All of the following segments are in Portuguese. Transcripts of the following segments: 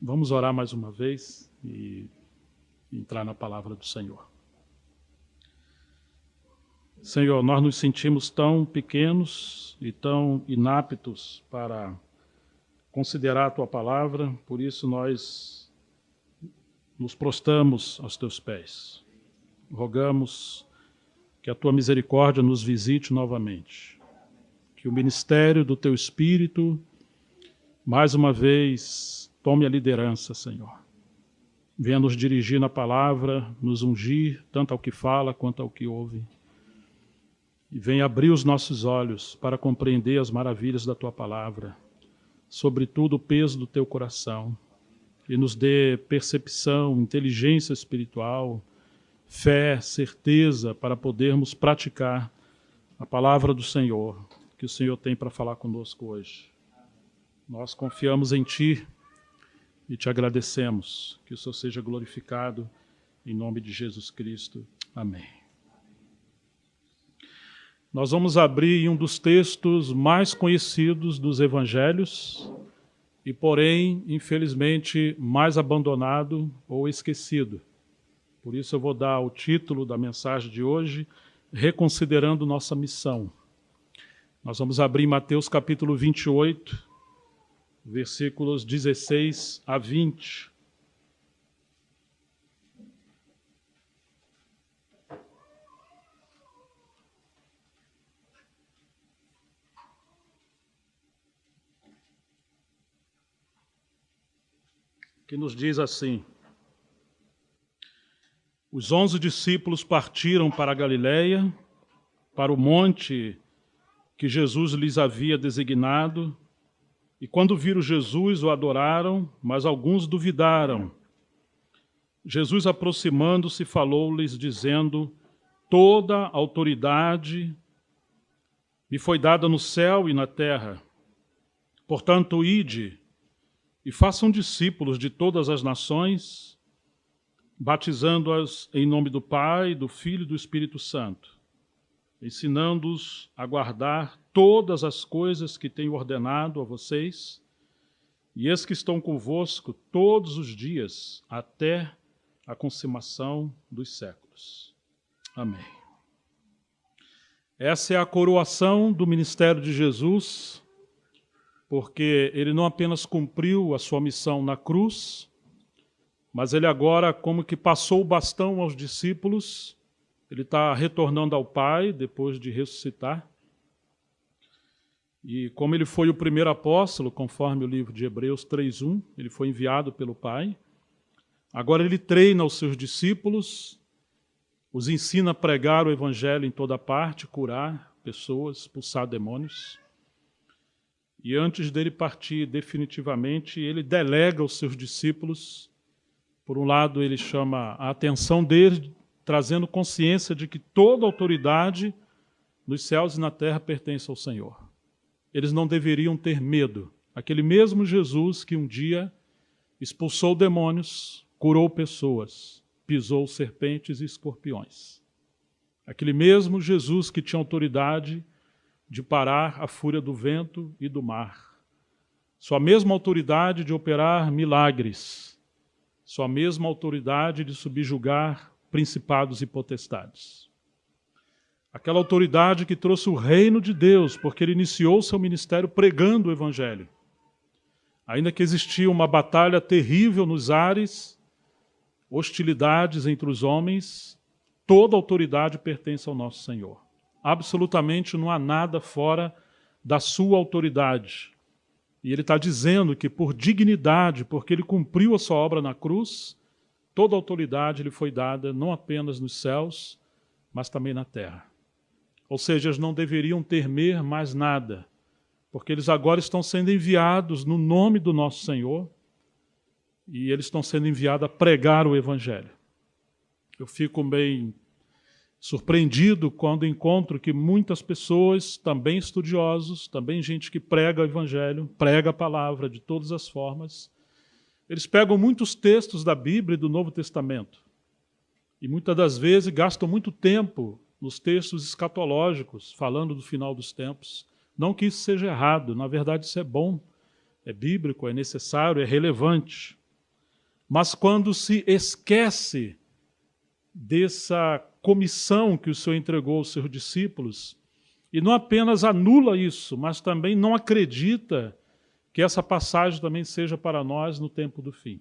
Vamos orar mais uma vez e entrar na palavra do Senhor. Senhor, nós nos sentimos tão pequenos e tão inaptos para considerar a Tua palavra, por isso nós nos prostramos aos Teus pés. Rogamos que a Tua misericórdia nos visite novamente, que o ministério do Teu Espírito, mais uma vez, tome a liderança, Senhor. Venha nos dirigir na palavra, nos ungir, tanto ao que fala quanto ao que ouve. E venha abrir os nossos olhos para compreender as maravilhas da Tua palavra, sobretudo o peso do Teu coração, e nos dê percepção, inteligência espiritual, fé, certeza para podermos praticar a palavra do Senhor, que o Senhor tem para falar conosco hoje. Nós confiamos em Ti e Te agradecemos. Que o Senhor seja glorificado em nome de Jesus Cristo. Amém. Nós vamos abrir em um dos textos mais conhecidos dos evangelhos e, porém, infelizmente, mais abandonado ou esquecido. Por isso eu vou dar o título da mensagem de hoje, Reconsiderando Nossa Missão. Nós vamos abrir em Mateus capítulo 28, versículos 16 a 20. Que nos diz assim: Os 11 discípulos partiram para a Galileia, para o monte que Jesus lhes havia designado, e quando viram Jesus, o adoraram, mas alguns duvidaram. Jesus, aproximando-se, falou-lhes, dizendo: Toda a autoridade me foi dada no céu e na terra. Portanto, ide e façam discípulos de todas as nações, batizando-as em nome do Pai, do Filho e do Espírito Santo, ensinando-os a guardar todas as coisas que tenho ordenado a vocês, e eis que estão convosco todos os dias, até a consumação dos séculos. Amém. Essa é a coroação do ministério de Jesus, porque ele não apenas cumpriu a sua missão na cruz, mas ele agora, como que passou o bastão aos discípulos, ele está retornando ao Pai depois de ressuscitar. E como ele foi o primeiro apóstolo, conforme o livro de Hebreus 3:1, ele foi enviado pelo Pai. Agora ele treina os seus discípulos, os ensina a pregar o evangelho em toda parte, curar pessoas, expulsar demônios. E antes dele partir definitivamente, ele delega aos seus discípulos. Por um lado, ele chama a atenção deles, trazendo consciência de que toda autoridade nos céus e na terra pertence ao Senhor. Eles não deveriam ter medo. Aquele mesmo Jesus que um dia expulsou demônios, curou pessoas, pisou serpentes e escorpiões. Aquele mesmo Jesus que tinha autoridade de parar a fúria do vento e do mar. Sua mesma autoridade de operar milagres. Sua mesma autoridade de subjugar principados e potestades. Aquela autoridade que trouxe o reino de Deus, porque ele iniciou seu ministério pregando o evangelho. Ainda que existia uma batalha terrível nos ares, hostilidades entre os homens, toda autoridade pertence ao nosso Senhor. Absolutamente não há nada fora da sua autoridade. E ele está dizendo que por dignidade, porque ele cumpriu a sua obra na cruz, toda autoridade lhe foi dada não apenas nos céus, mas também na terra. Ou seja, eles não deveriam temer mais nada, porque eles agora estão sendo enviados no nome do nosso Senhor, e eles estão sendo enviados a pregar o evangelho. Eu fico bem surpreendido quando encontro que muitas pessoas, também estudiosos, também gente que prega o evangelho, prega a palavra de todas as formas, eles pegam muitos textos da Bíblia e do Novo Testamento e muitas das vezes gastam muito tempo nos textos escatológicos, falando do final dos tempos. Não que isso seja errado, na verdade isso é bom, é bíblico, é necessário, é relevante. Mas quando se esquece dessa comissão que o Senhor entregou aos seus discípulos, e não apenas anula isso, mas também não acredita que essa passagem também seja para nós no tempo do fim.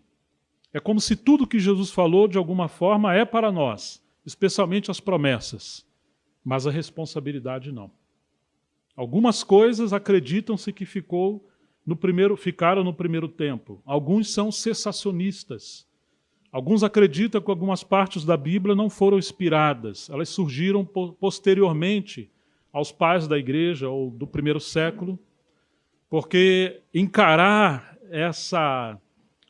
É como se tudo que Jesus falou, de alguma forma, é para nós, especialmente as promessas, mas a responsabilidade não. Algumas coisas acreditam-se que ficaram no primeiro tempo. Alguns são cessacionistas. Alguns acreditam que algumas partes da Bíblia não foram inspiradas. Elas surgiram posteriormente aos pais da igreja ou do primeiro século, porque encarar essa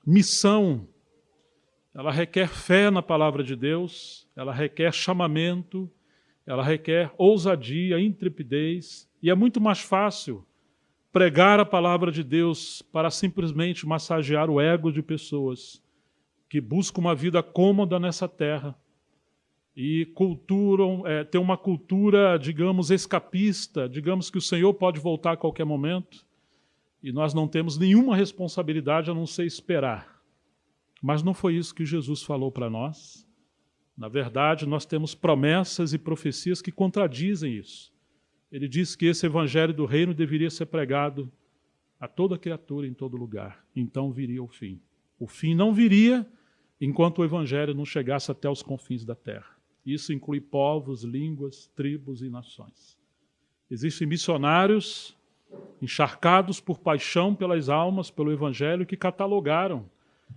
missão, ela requer fé na palavra de Deus, ela requer chamamento, ela requer ousadia, intrepidez, e é muito mais fácil pregar a palavra de Deus para simplesmente massagear o ego de pessoas que buscam uma vida cômoda nessa terra e tem uma cultura, digamos, escapista, digamos que o Senhor pode voltar a qualquer momento e nós não temos nenhuma responsabilidade a não ser esperar. Mas não foi isso que Jesus falou para nós. Na verdade, nós temos promessas e profecias que contradizem isso. Ele diz que esse evangelho do reino deveria ser pregado a toda criatura em todo lugar. Então viria o fim. O fim não viria enquanto o evangelho não chegasse até os confins da terra. Isso inclui povos, línguas, tribos e nações. Existem missionários encharcados por paixão pelas almas, pelo evangelho, que catalogaram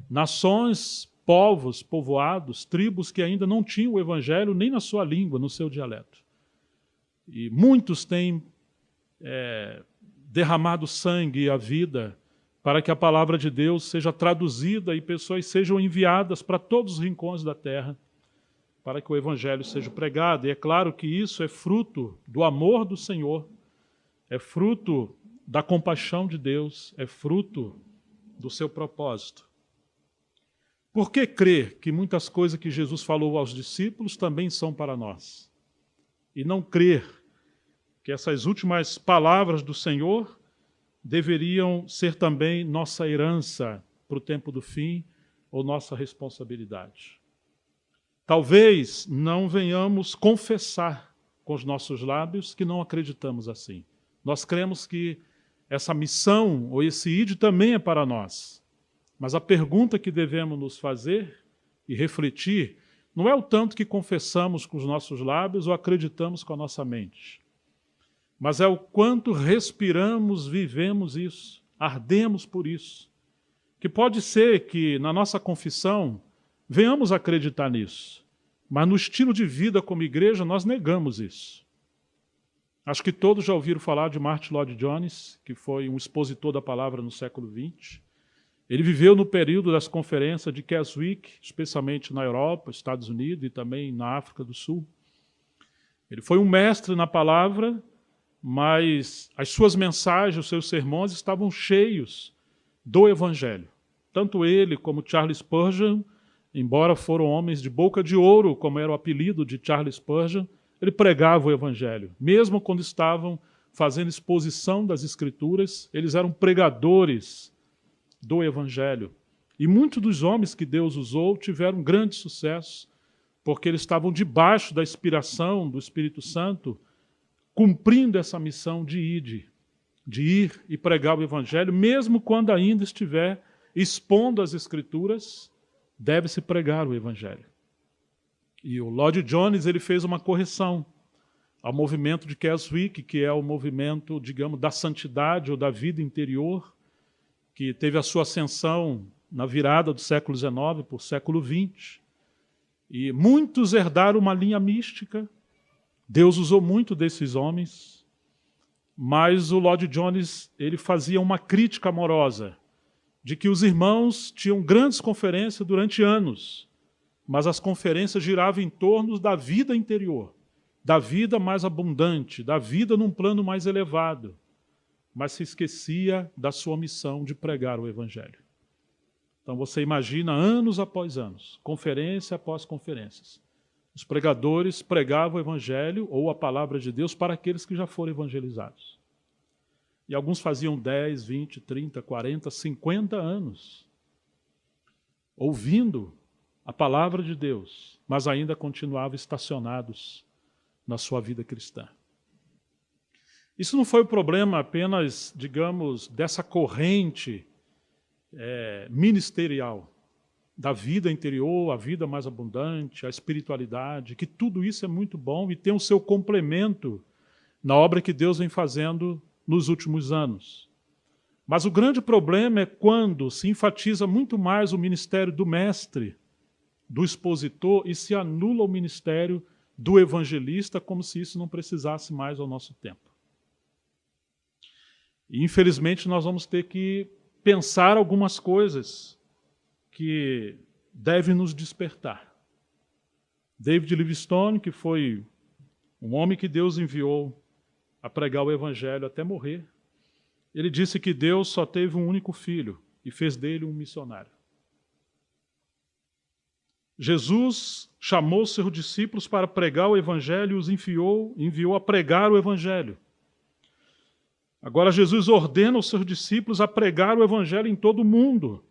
nações, povos, povoados, tribos que ainda não tinham o evangelho nem na sua língua, no seu dialeto. E muitos têm derramado sangue e a vida para que a palavra de Deus seja traduzida e pessoas sejam enviadas para todos os rincões da terra, para que o evangelho seja pregado. E é claro que isso é fruto do amor do Senhor, é fruto da compaixão de Deus, é fruto do seu propósito. Por que crer que muitas coisas que Jesus falou aos discípulos também são para nós? E não crer que essas últimas palavras do Senhor deveriam ser também nossa herança para o tempo do fim ou nossa responsabilidade? Talvez não venhamos confessar com os nossos lábios que não acreditamos assim. Nós cremos que essa missão ou esse ide também é para nós. Mas a pergunta que devemos nos fazer e refletir não é o tanto que confessamos com os nossos lábios ou acreditamos com a nossa mente, mas é o quanto respiramos, vivemos isso, ardemos por isso. Que pode ser que na nossa confissão venhamos acreditar nisso, mas no estilo de vida como igreja nós negamos isso. Acho que todos já ouviram falar de Martyn Lloyd-Jones, que foi um expositor da palavra no século XX. Ele viveu no período das conferências de Keswick, especialmente na Europa, Estados Unidos e também na África do Sul. Ele foi um mestre na palavra, mas as suas mensagens, os seus sermões estavam cheios do Evangelho. Tanto ele como Charles Spurgeon, embora foram homens de boca de ouro, como era o apelido de Charles Spurgeon, ele pregava o Evangelho. Mesmo quando estavam fazendo exposição das Escrituras, eles eram pregadores do Evangelho. E muitos dos homens que Deus usou tiveram grande sucesso, porque eles estavam debaixo da inspiração do Espírito Santo, cumprindo essa missão de ir e pregar o Evangelho, mesmo quando ainda estiver expondo as Escrituras, deve-se pregar o Evangelho. E o Lloyd-Jones ele fez uma correção ao movimento de Keswick, que é o movimento, digamos, da santidade ou da vida interior, que teve a sua ascensão na virada do século XIX para o século XX. E muitos herdaram uma linha mística. Deus usou muito desses homens, mas o Lloyd-Jones ele fazia uma crítica amorosa de que os irmãos tinham grandes conferências durante anos, mas as conferências giravam em torno da vida interior, da vida mais abundante, da vida num plano mais elevado, mas se esquecia da sua missão de pregar o Evangelho. Então você imagina, anos após anos, conferência após conferências, os pregadores pregavam o Evangelho ou a palavra de Deus para aqueles que já foram evangelizados. E alguns faziam 10, 20, 30, 40, 50 anos. ouvindo a palavra de Deus, mas ainda continuavam estacionados na sua vida cristã. Isso não foi o problema apenas, digamos, dessa corrente ministerial, da vida interior, a vida mais abundante, a espiritualidade, que tudo isso é muito bom e tem o seu complemento na obra que Deus vem fazendo nos últimos anos. Mas o grande problema é quando se enfatiza muito mais o ministério do mestre, do expositor, e se anula o ministério do evangelista, como se isso não precisasse mais ao nosso tempo. E, infelizmente, nós vamos ter que pensar algumas coisas que devem nos despertar. David Livingstone, que foi um homem que Deus enviou a pregar o evangelho até morrer, ele disse que Deus só teve um único filho e fez dele um missionário. Jesus chamou seus discípulos para pregar o evangelho e os enviou a pregar o evangelho. Agora Jesus ordena os seus discípulos a pregar o evangelho em todo o mundo.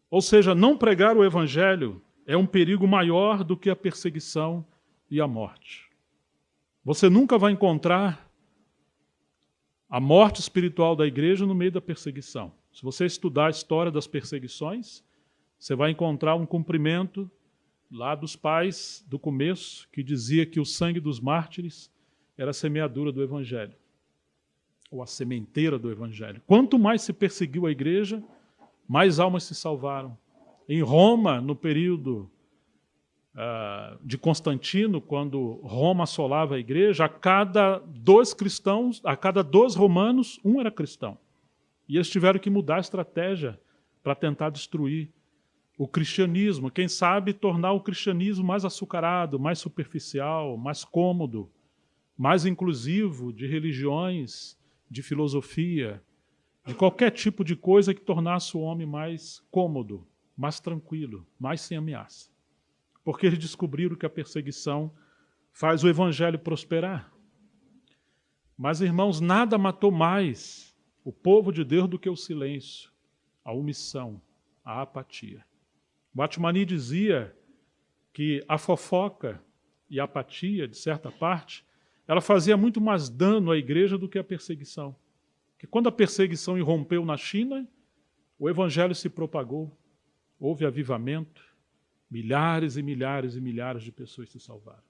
Ou seja, não pregar o evangelho é um perigo maior do que a perseguição e a morte. Você nunca vai encontrar a morte espiritual da igreja no meio da perseguição. Se você estudar a história das perseguições, você vai encontrar um cumprimento lá dos pais do começo, que dizia que o sangue dos mártires era a semeadura do evangelho, ou a sementeira do evangelho. Quanto mais se perseguiu a igreja, mais almas se salvaram. Em Roma, no período de Constantino, quando Roma assolava a igreja, a cada 2 cristãos, a cada 2 romanos, um era cristão. E eles tiveram que mudar a estratégia para tentar destruir o cristianismo. Quem sabe tornar o cristianismo mais açucarado, mais superficial, mais cômodo, mais inclusivo de religiões, de filosofia, de qualquer tipo de coisa que tornasse o homem mais cômodo, mais tranquilo, mais sem ameaça. Porque eles descobriram que a perseguição faz o evangelho prosperar. Mas, irmãos, nada matou mais o povo de Deus do que o silêncio, a omissão, a apatia. Batmani dizia que a fofoca e a apatia, de certa parte, ela fazia muito mais dano à igreja do que a perseguição. Porque quando a perseguição irrompeu na China, o evangelho se propagou, houve avivamento, milhares e milhares e milhares de pessoas se salvaram.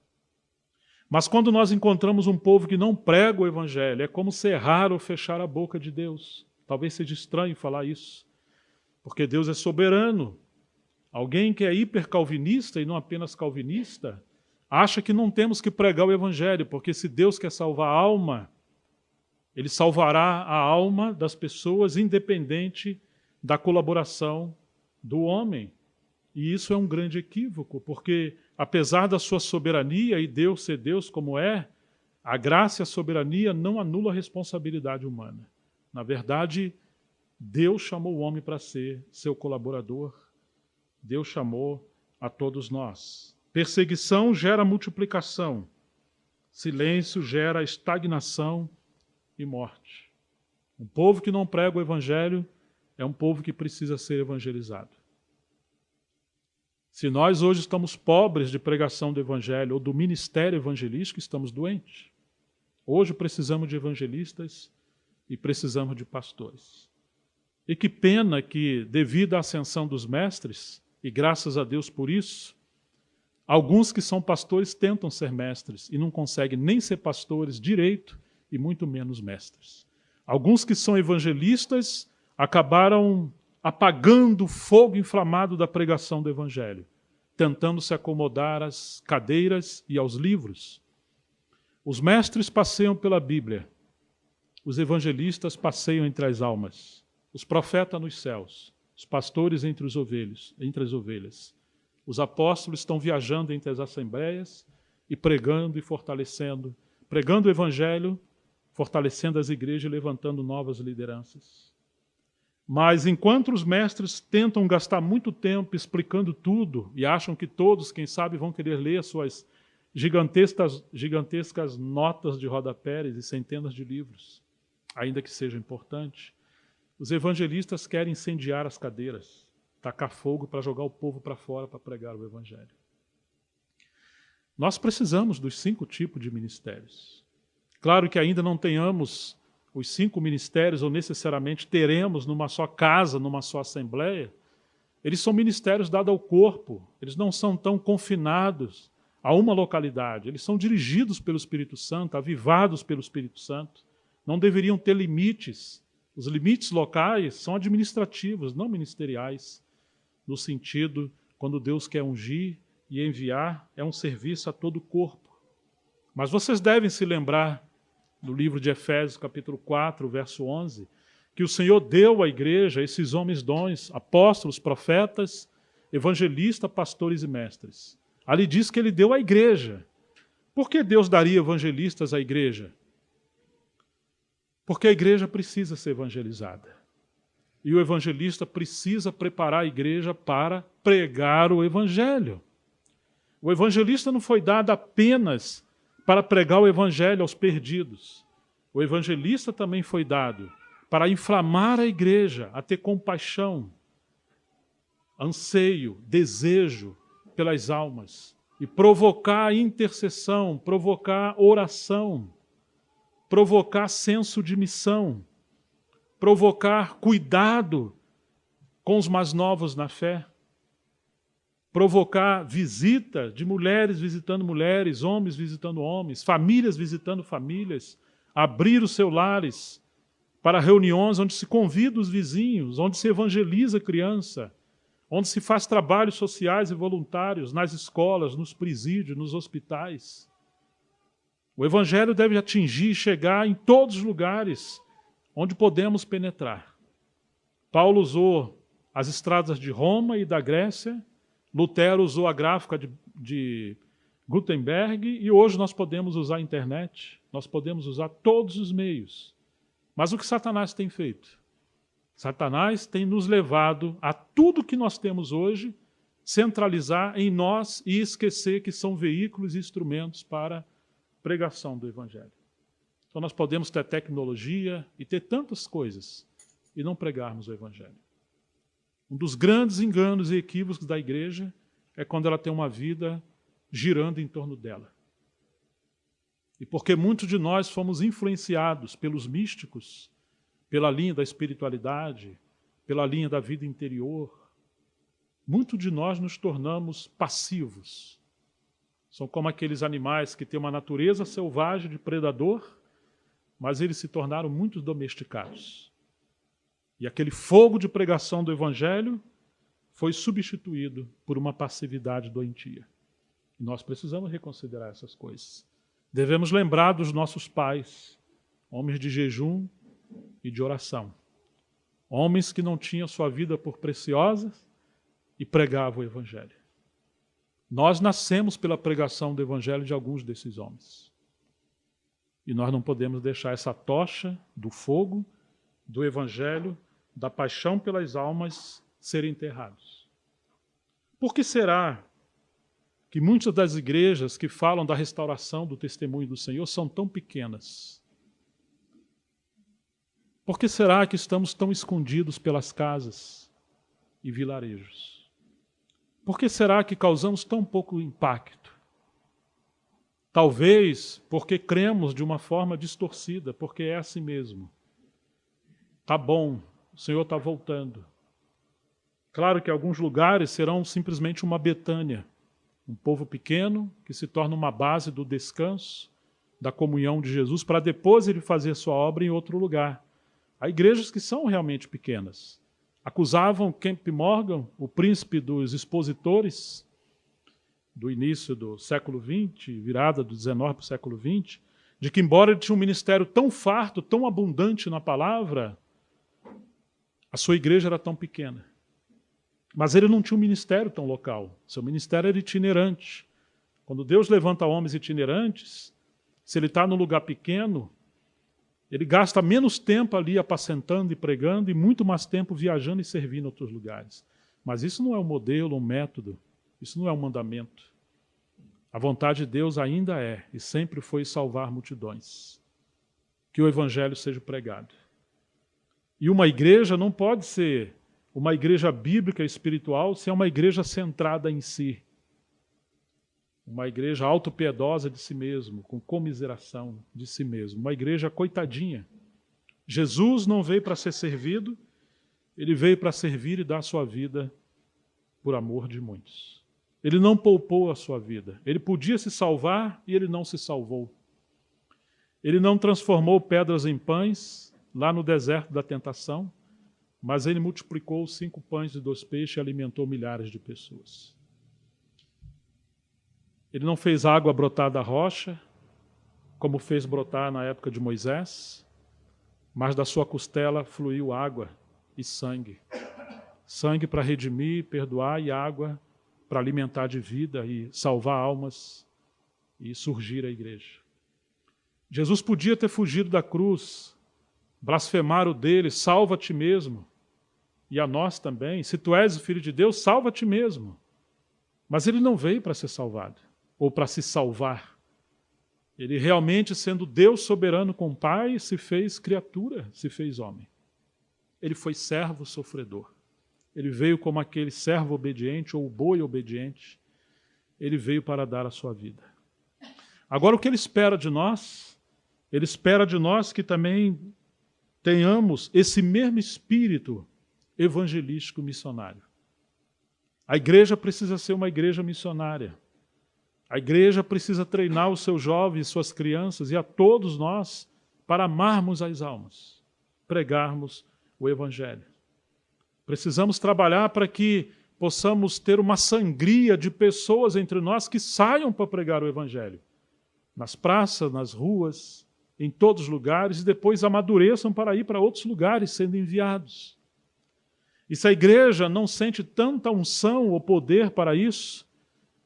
Mas quando nós encontramos um povo que não prega o evangelho, é como cerrar ou fechar a boca de Deus. Talvez seja estranho falar isso, porque Deus é soberano. Alguém que é hipercalvinista e não apenas calvinista, acha que não temos que pregar o evangelho, porque se Deus quer salvar a alma, Ele salvará a alma das pessoas independente da colaboração do homem. E isso é um grande equívoco, porque apesar da sua soberania e Deus ser Deus como é, a graça e a soberania não anulam a responsabilidade humana. Na verdade, Deus chamou o homem para ser seu colaborador. Deus chamou a todos nós. Perseguição gera multiplicação. Silêncio gera estagnação e morte. Um povo que não prega o evangelho é um povo que precisa ser evangelizado. Se nós hoje estamos pobres de pregação do evangelho ou do ministério evangelístico, estamos doentes. Hoje precisamos de evangelistas e precisamos de pastores. E que pena que, devido à ascensão dos mestres, e graças a Deus por isso, alguns que são pastores tentam ser mestres e não conseguem nem ser pastores direito e muito menos mestres. Alguns que são evangelistas acabaram apagando o fogo inflamado da pregação do evangelho, tentando se acomodar às cadeiras e aos livros. Os mestres passeiam pela Bíblia, os evangelistas passeiam entre as almas, os profetas nos céus, os pastores entre as ovelhas. Os apóstolos estão viajando entre as assembleias e pregando e fortalecendo, pregando o evangelho, fortalecendo as igrejas e levantando novas lideranças. Mas enquanto os mestres tentam gastar muito tempo explicando tudo e acham que todos, quem sabe, vão querer ler as suas gigantescas notas de rodapé e centenas de livros, ainda que seja importante, os evangelistas querem incendiar as cadeiras, tacar fogo para jogar o povo para fora para pregar o Evangelho. Nós precisamos dos 5 tipos de ministérios. Claro que ainda não tenhamos os 5 ministérios, ou necessariamente teremos numa só casa, numa só assembleia. Eles são ministérios dados ao corpo, eles não são tão confinados a uma localidade, eles são dirigidos pelo Espírito Santo, avivados pelo Espírito Santo, não deveriam ter limites. Os limites locais são administrativos, não ministeriais, no sentido, quando Deus quer ungir e enviar, é um serviço a todo o corpo. Mas vocês devem se lembrar, no livro de Efésios, capítulo 4, verso 11, que o Senhor deu à igreja esses homens dons, apóstolos, profetas, evangelistas, pastores e mestres. Ali diz que ele deu à igreja. Por que Deus daria evangelistas à igreja? Porque a igreja precisa ser evangelizada. E o evangelista precisa preparar a igreja para pregar o evangelho. O evangelista não foi dado apenas para pregar o evangelho aos perdidos. O evangelista também foi dado para inflamar a igreja, a ter compaixão, anseio, desejo pelas almas e provocar intercessão, provocar oração, provocar senso de missão, provocar cuidado com os mais novos na fé, provocar visita de mulheres visitando mulheres, homens visitando homens, famílias visitando famílias, abrir os seus lares para reuniões onde se convida os vizinhos, onde se evangeliza a criança, onde se faz trabalhos sociais e voluntários nas escolas, nos presídios, nos hospitais. O evangelho deve atingir e chegar em todos os lugares onde podemos penetrar. Paulo usou as estradas de Roma e da Grécia, Lutero usou a gráfica de Gutenberg e hoje nós podemos usar a internet, nós podemos usar todos os meios. Mas o que Satanás tem feito? Satanás tem nos levado a tudo que nós temos hoje, centralizar em nós e esquecer que são veículos e instrumentos para a pregação do Evangelho. Então nós podemos ter tecnologia e ter tantas coisas e não pregarmos o Evangelho. Um dos grandes enganos e equívocos da igreja é quando ela tem uma vida girando em torno dela. E porque muitos de nós fomos influenciados pelos místicos, pela linha da espiritualidade, pela linha da vida interior, muitos de nós nos tornamos passivos. São como aqueles animais que têm uma natureza selvagem de predador, mas eles se tornaram muito domesticados. E aquele fogo de pregação do Evangelho foi substituído por uma passividade doentia. E nós precisamos reconsiderar essas coisas. Devemos lembrar dos nossos pais, homens de jejum e de oração. Homens que não tinham sua vida por preciosa e pregavam o Evangelho. Nós nascemos pela pregação do Evangelho de alguns desses homens. E nós não podemos deixar essa tocha do fogo, do Evangelho, da paixão pelas almas serem enterrados. Por que será que muitas das igrejas que falam da restauração do testemunho do Senhor são tão pequenas? Por que será que estamos tão escondidos pelas casas e vilarejos? Por que será que causamos tão pouco impacto? Talvez porque cremos de uma forma distorcida, porque é assim mesmo. Tá bom, o Senhor está voltando. Claro que alguns lugares serão simplesmente uma Betânia, um povo pequeno que se torna uma base do descanso, da comunhão de Jesus, para depois ele fazer sua obra em outro lugar. Há igrejas que são realmente pequenas. Acusavam Kemp Morgan, o príncipe dos expositores, do início do século XX, virada do XIX para o século XX, de que embora ele tinha um ministério tão farto, tão abundante na palavra, a sua igreja era tão pequena. Mas ele não tinha um ministério tão local. Seu ministério era itinerante. Quando Deus levanta homens itinerantes, se ele está num lugar pequeno, ele gasta menos tempo ali apacentando e pregando e muito mais tempo viajando e servindo em outros lugares. Mas isso não é um modelo, um método. Isso não é um mandamento. A vontade de Deus ainda é e sempre foi salvar multidões. Que o Evangelho seja pregado. E uma igreja não pode ser uma igreja bíblica espiritual se é uma igreja centrada em si. Uma igreja autopiedosa de si mesmo, com comiseração de si mesmo. Uma igreja coitadinha. Jesus não veio para ser servido, ele veio para servir e dar a sua vida por amor de muitos. Ele não poupou a sua vida. Ele podia se salvar e ele não se salvou. Ele não transformou pedras em pães lá no deserto da tentação, mas ele multiplicou 5 pães e 2 peixes e alimentou milhares de pessoas. Ele não fez água brotar da rocha, como fez brotar na época de Moisés, mas da sua costela fluiu água e sangue. Sangue para redimir, perdoar, e água para alimentar de vida e salvar almas e surgir a igreja. Jesus podia ter fugido da cruz, blasfemar o dele, salva a ti mesmo, e a nós também. Se tu és o Filho de Deus, salva a ti mesmo. Mas ele não veio para ser salvado, ou para se salvar. Ele realmente, sendo Deus soberano com o Pai, se fez criatura, se fez homem. Ele foi servo sofredor. Ele veio como aquele servo obediente, ou o boi obediente. Ele veio para dar a sua vida. Agora, o que ele espera de nós? Ele espera de nós que também tenhamos esse mesmo espírito evangelístico missionário. A igreja precisa ser uma igreja missionária. A igreja precisa treinar os seus jovens, suas crianças e a todos nós para amarmos as almas, pregarmos o evangelho. Precisamos trabalhar para que possamos ter uma sangria de pessoas entre nós que saiam para pregar o evangelho. Nas praças, nas ruas, em todos os lugares, e depois amadureçam para ir para outros lugares sendo enviados. E se a igreja não sente tanta unção ou poder para isso,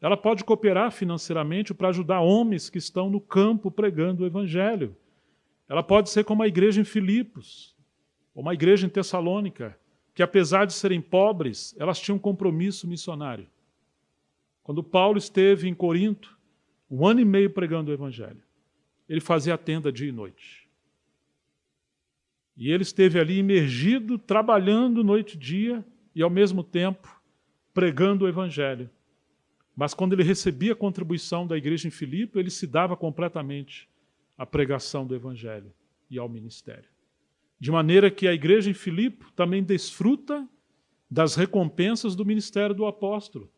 ela pode cooperar financeiramente para ajudar homens que estão no campo pregando o evangelho. Ela pode ser como a igreja em Filipos, ou uma igreja em Tessalônica, que apesar de serem pobres, elas tinham um compromisso missionário. Quando Paulo esteve em Corinto, 1 ano e meio pregando o evangelho, ele fazia a tenda dia e noite. E ele esteve ali imergido, trabalhando noite e dia, e ao mesmo tempo pregando o evangelho. Mas quando ele recebia a contribuição da igreja em Filipe, ele se dava completamente à pregação do evangelho e ao ministério. De maneira que a igreja em Filipe também desfruta das recompensas do ministério do apóstolo.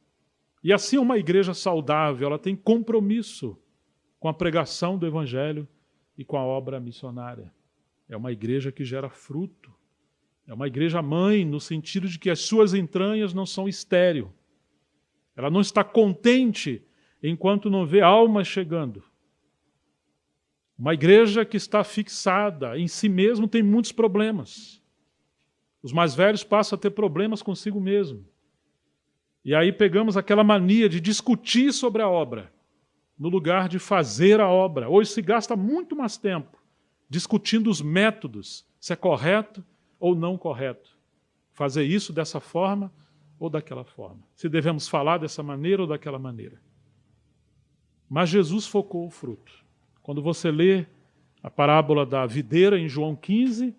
E assim uma igreja saudável, ela tem compromisso com a pregação do evangelho e com a obra missionária. É uma igreja que gera fruto. É uma igreja mãe, no sentido de que as suas entranhas não são estéreis. Ela não está contente enquanto não vê almas chegando. Uma igreja que está fixada em si mesmo tem muitos problemas. Os mais velhos passam a ter problemas consigo mesmo. E aí pegamos aquela mania de discutir sobre a obra, no lugar de fazer a obra. Hoje se gasta muito mais tempo discutindo os métodos, se é correto ou não correto. Fazer isso dessa forma ou daquela forma. Se devemos falar dessa maneira ou daquela maneira. Mas Jesus focou o fruto. Quando você lê a parábola da videira em João 15,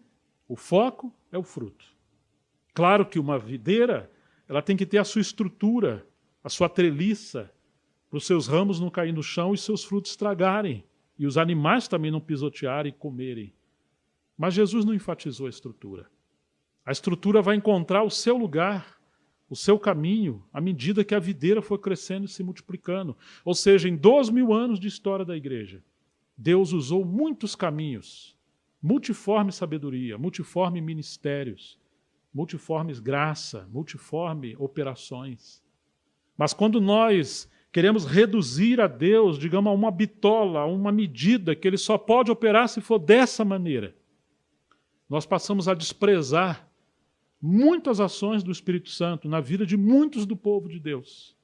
o foco é o fruto. Claro que uma videira, ela tem que ter a sua estrutura, a sua treliça, para os seus ramos não caírem no chão e seus frutos estragarem, e os animais também não pisotearem e comerem. Mas Jesus não enfatizou a estrutura. A estrutura vai encontrar o seu lugar, o seu caminho, à medida que a videira for crescendo e se multiplicando. Ou seja, em 2000 anos de história da igreja, Deus usou muitos caminhos, multiforme sabedoria, multiforme ministérios, multiformes graça, multiforme operações. Mas quando nós queremos reduzir a Deus, digamos, a uma bitola, a uma medida que Ele só pode operar se for dessa maneira, nós passamos a desprezar muitas ações do Espírito Santo na vida de muitos do povo de Deus.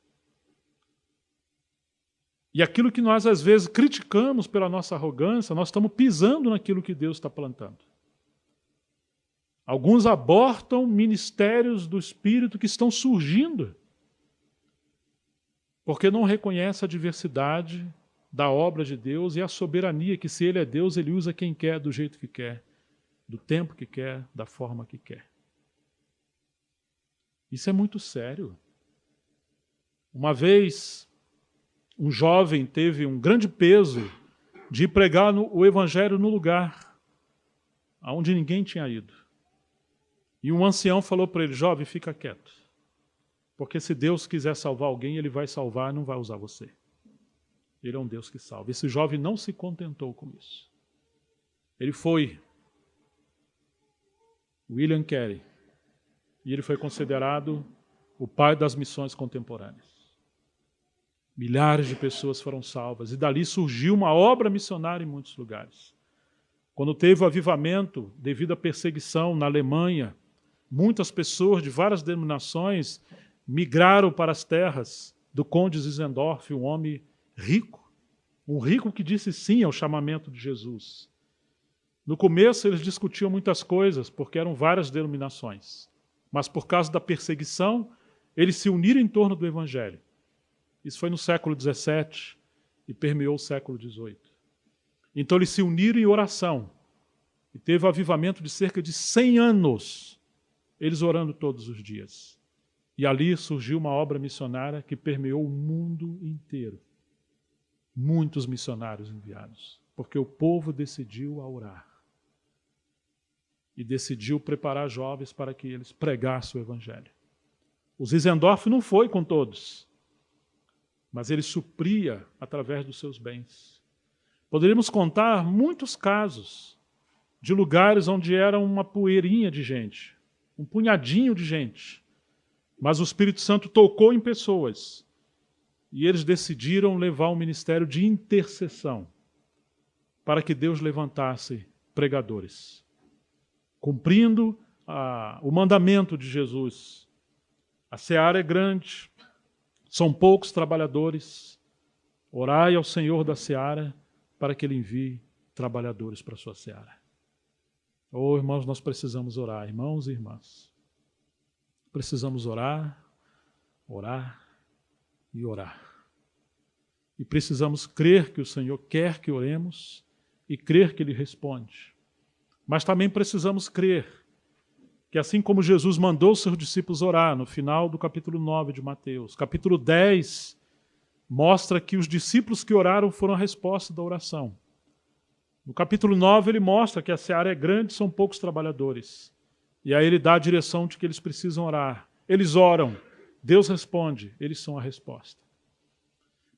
E aquilo que nós, às vezes, criticamos pela nossa arrogância, nós estamos pisando naquilo que Deus está plantando. Alguns abortam ministérios do Espírito que estão surgindo, porque não reconhecem a diversidade da obra de Deus e a soberania, que se Ele é Deus, Ele usa quem quer, do jeito que quer, do tempo que quer, da forma que quer. Isso é muito sério. Uma vez, um jovem teve um grande peso de ir pregar o evangelho no lugar onde ninguém tinha ido. E um ancião falou para ele: jovem, fica quieto. Porque se Deus quiser salvar alguém, Ele vai salvar e não vai usar você. Ele é um Deus que salva. Esse jovem não se contentou com isso. Ele foi William Carey. E ele foi considerado o pai das missões contemporâneas. Milhares de pessoas foram salvas. E dali surgiu uma obra missionária em muitos lugares. Quando teve o avivamento devido à perseguição na Alemanha, muitas pessoas de várias denominações migraram para as terras do conde Zinzendorf, um homem rico. Um rico que disse sim ao chamamento de Jesus. No começo eles discutiam muitas coisas, porque eram várias denominações. Mas por causa da perseguição, eles se uniram em torno do Evangelho. Isso foi no século XVII e permeou o século XVIII. Então eles se uniram em oração. E teve um avivamento de cerca de 100 anos, eles orando todos os dias. E ali surgiu uma obra missionária que permeou o mundo inteiro. Muitos missionários enviados, porque o povo decidiu a orar. E decidiu preparar jovens para que eles pregassem o Evangelho. O Zinzendorf não foi com todos, mas ele supria através dos seus bens. Poderíamos contar muitos casos de lugares onde era uma poeirinha de gente, um punhadinho de gente, mas o Espírito Santo tocou em pessoas e eles decidiram levar um ministério de intercessão para que Deus levantasse pregadores, cumprindo o mandamento de Jesus. A seara é grande, são poucos trabalhadores. Orai ao Senhor da seara para que Ele envie trabalhadores para a sua seara. Oh, irmãos, nós precisamos orar, irmãos e irmãs. Precisamos orar, orar e orar. E precisamos crer que o Senhor quer que oremos e crer que Ele responde. Mas também precisamos crer que assim como Jesus mandou os seus discípulos orar no final do capítulo 9 de Mateus, capítulo 10 mostra que os discípulos que oraram foram a resposta da oração. No capítulo 9 ele mostra que a seara é grande, são poucos trabalhadores. E aí ele dá a direção de que eles precisam orar. Eles oram, Deus responde, eles são a resposta.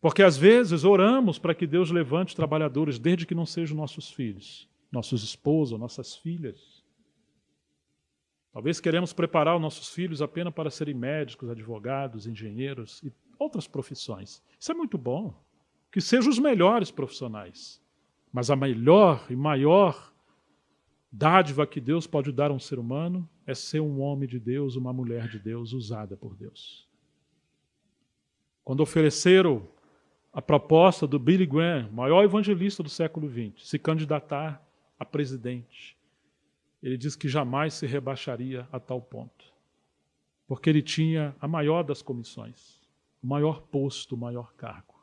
Porque às vezes oramos para que Deus levante trabalhadores, desde que não sejam nossos filhos, nossos esposos, nossas filhas. Talvez queremos preparar os nossos filhos apenas para serem médicos, advogados, engenheiros e outras profissões. Isso é muito bom, que sejam os melhores profissionais. Mas a melhor e maior dádiva que Deus pode dar a um ser humano é ser um homem de Deus, uma mulher de Deus, usada por Deus. Quando ofereceram a proposta do Billy Graham, maior evangelista do século XX, se candidatar a presidente, ele disse que jamais se rebaixaria a tal ponto, porque ele tinha a maior das comissões, o maior posto, o maior cargo.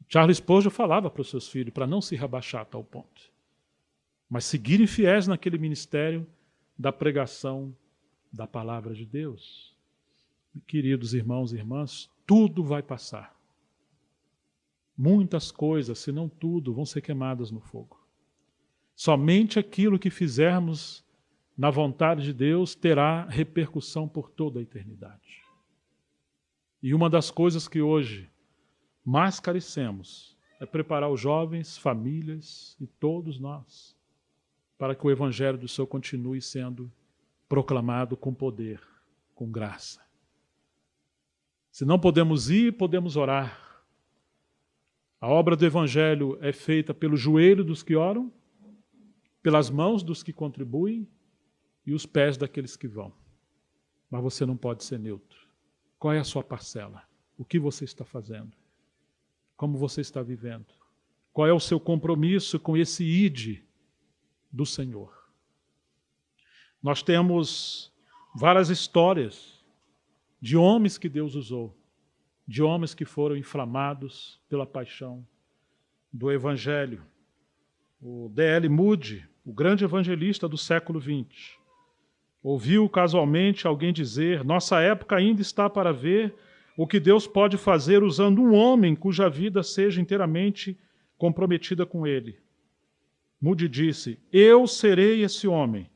Charles Spurgeon falava para os seus filhos para não se rebaixar a tal ponto, mas seguirem fiéis naquele ministério da pregação da palavra de Deus. Queridos irmãos e irmãs, tudo vai passar. Muitas coisas, se não tudo, vão ser queimadas no fogo. Somente aquilo que fizermos na vontade de Deus terá repercussão por toda a eternidade. E uma das coisas que hoje mais carecemos é preparar os jovens, famílias e todos nós para que o Evangelho do Senhor continue sendo proclamado com poder, com graça. Se não podemos ir, podemos orar. A obra do Evangelho é feita pelo joelho dos que oram, pelas mãos dos que contribuem e os pés daqueles que vão. Mas você não pode ser neutro. Qual é a sua parcela? O que você está fazendo? Como você está vivendo? Qual é o seu compromisso com esse ide do Senhor? Nós temos várias histórias de homens que Deus usou, de homens que foram inflamados pela paixão do Evangelho. O D.L. Moody, o grande evangelista do século XX, Ouviu casualmente alguém dizer: nossa época ainda está para ver o que Deus pode fazer usando um homem cuja vida seja inteiramente comprometida com ele. Moody disse: eu serei esse homem.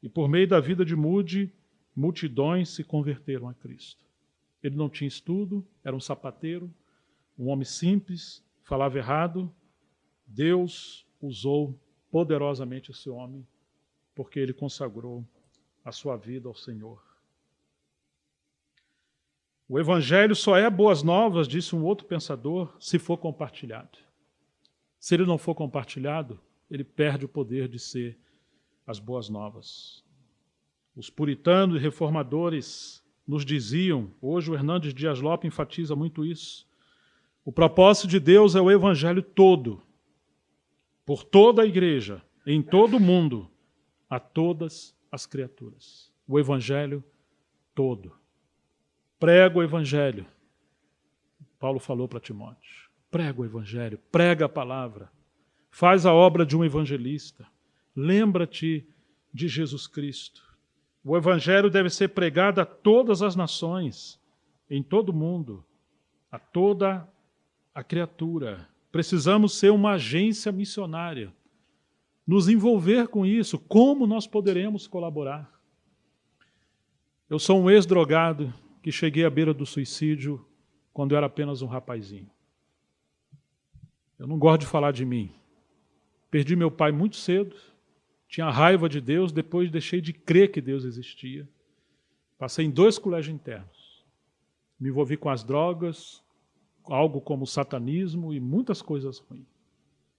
E por meio da vida de Moody, multidões se converteram a Cristo. Ele não tinha estudo, era um sapateiro, um homem simples, falava errado. Deus usou poderosamente esse homem, porque ele consagrou a sua vida ao Senhor. O Evangelho só é boas novas, disse um outro pensador, se for compartilhado. Se ele não for compartilhado, ele perde o poder de ser as boas novas. Os puritanos e reformadores nos diziam, hoje o Hernandes Dias Lopes enfatiza muito isso, o propósito de Deus é o Evangelho todo, por toda a igreja, em todo o mundo, a todas as criaturas. O Evangelho todo. Prega o Evangelho. Paulo falou para Timóteo. Prega o Evangelho, prega a palavra. Faz a obra de um evangelista. Lembra-te de Jesus Cristo. O Evangelho deve ser pregado a todas as nações, em todo o mundo, a toda a criatura. Precisamos ser uma agência missionária. Nos envolver com isso. Como nós poderemos colaborar? Eu sou um ex-drogado que cheguei à beira do suicídio quando eu era apenas um rapazinho. Eu não gosto de falar de mim. Perdi meu pai muito cedo, tinha raiva de Deus, depois deixei de crer que Deus existia. Passei em 2 colégios internos. Me envolvi com as drogas, algo como o satanismo e muitas coisas ruins.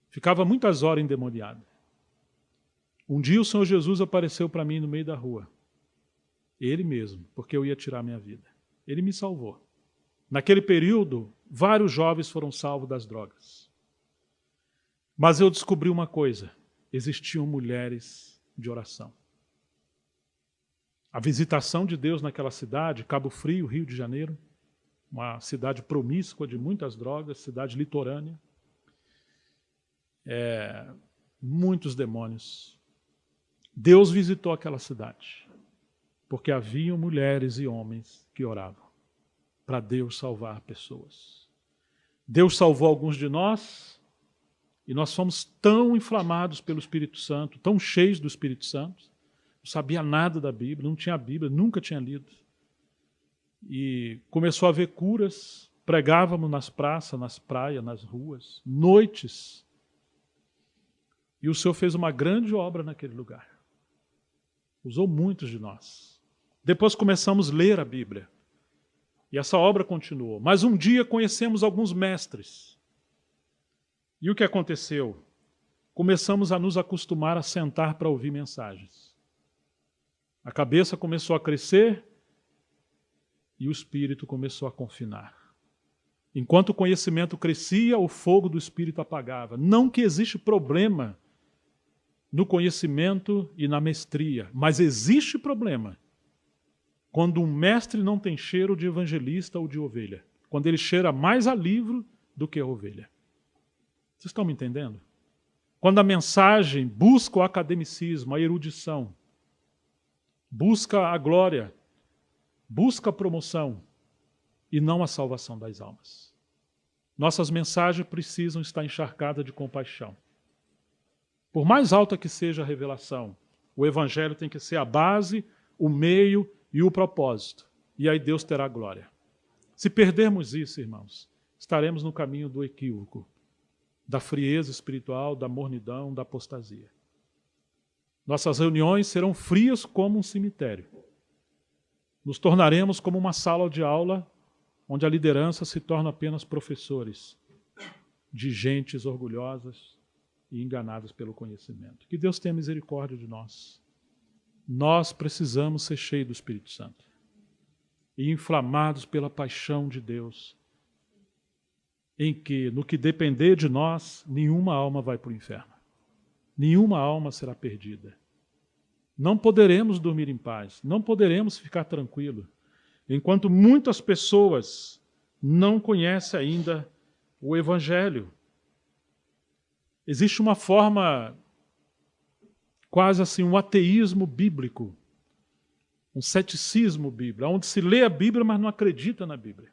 Ficava muitas horas endemoniado. Um dia o Senhor Jesus apareceu para mim no meio da rua. Ele mesmo, porque eu ia tirar minha vida. Ele me salvou. Naquele período, vários jovens foram salvos das drogas. Mas eu descobri uma coisa: existiam mulheres de oração. A visitação de Deus naquela cidade, Cabo Frio, Rio de Janeiro, uma cidade promíscua de muitas drogas, cidade litorânea, muitos demônios. Deus visitou aquela cidade, porque haviam mulheres e homens que oravam para Deus salvar pessoas. Deus salvou alguns de nós, e nós fomos tão inflamados pelo Espírito Santo, tão cheios do Espírito Santo, não sabia nada da Bíblia, não tinha a Bíblia, nunca tinha lido. E começou a haver curas, pregávamos nas praças, nas praias, nas ruas, noites. E o Senhor fez uma grande obra naquele lugar. Usou muitos de nós. Depois começamos a ler a Bíblia. E essa obra continuou. Mas um dia conhecemos alguns mestres. E o que aconteceu? Começamos a nos acostumar a sentar para ouvir mensagens. A cabeça começou a crescer e o espírito começou a confinar. Enquanto o conhecimento crescia, o fogo do espírito apagava. Não que existe problema no conhecimento e na mestria, mas existe problema quando um mestre não tem cheiro de evangelista ou de ovelha. Quando ele cheira mais a livro do que a ovelha. Vocês estão me entendendo? Quando a mensagem busca o academicismo, a erudição, busca a glória, busca a promoção e não a salvação das almas. Nossas mensagens precisam estar encharcadas de compaixão. Por mais alta que seja a revelação, o Evangelho tem que ser a base, o meio e o propósito. E aí Deus terá glória. Se perdermos isso, irmãos, estaremos no caminho do equívoco, da frieza espiritual, da mornidão, da apostasia. Nossas reuniões serão frias como um cemitério. Nos tornaremos como uma sala de aula onde a liderança se torna apenas professores de gentes orgulhosas e enganadas pelo conhecimento. Que Deus tenha misericórdia de nós. Nós precisamos ser cheios do Espírito Santo e inflamados pela paixão de Deus, em que, no que depender de nós, nenhuma alma vai para o inferno. Nenhuma alma será perdida. Não poderemos dormir em paz, não poderemos ficar tranquilos, enquanto muitas pessoas não conhecem ainda o Evangelho. Existe uma forma, quase assim, um ateísmo bíblico, um ceticismo bíblico, onde se lê a Bíblia, mas não acredita na Bíblia.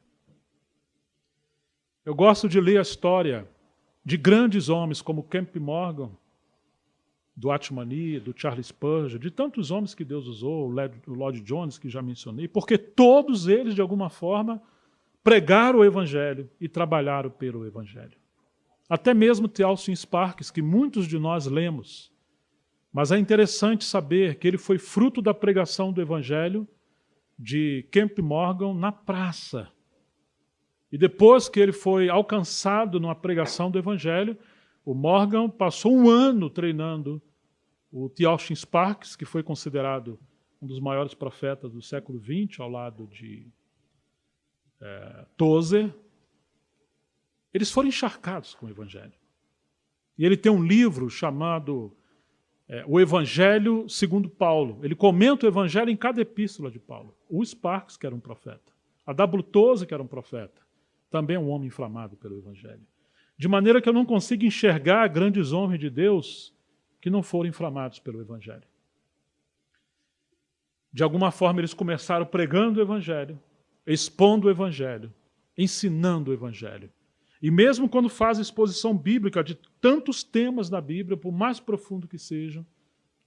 Eu gosto de ler a história de grandes homens como Kemp Morgan, do Atmani, do Charles Spurgeon, de tantos homens que Deus usou, o Lloyd Jones, que já mencionei, porque todos eles, de alguma forma, pregaram o Evangelho e trabalharam pelo Evangelho. Até mesmo Theophilus Sparks, que muitos de nós lemos, mas é interessante saber que ele foi fruto da pregação do Evangelho de Kemp Morgan na praça. E depois que ele foi alcançado numa pregação do Evangelho, o Morgan passou um ano treinando o Theophilus Sparks, que foi considerado um dos maiores profetas do século XX, ao lado de Tozer. Eles foram encharcados com o Evangelho. E ele tem um livro chamado O Evangelho segundo Paulo. Ele comenta o Evangelho em cada epístola de Paulo. O Sparks, que era um profeta. A W. Tozer, que era um profeta. Também é um homem inflamado pelo Evangelho. De maneira que eu não consigo enxergar grandes homens de Deus que não foram inflamados pelo Evangelho. De alguma forma, eles começaram pregando o Evangelho, expondo o Evangelho, ensinando o Evangelho. E mesmo quando fazem exposição bíblica de tantos temas da Bíblia, por mais profundo que sejam,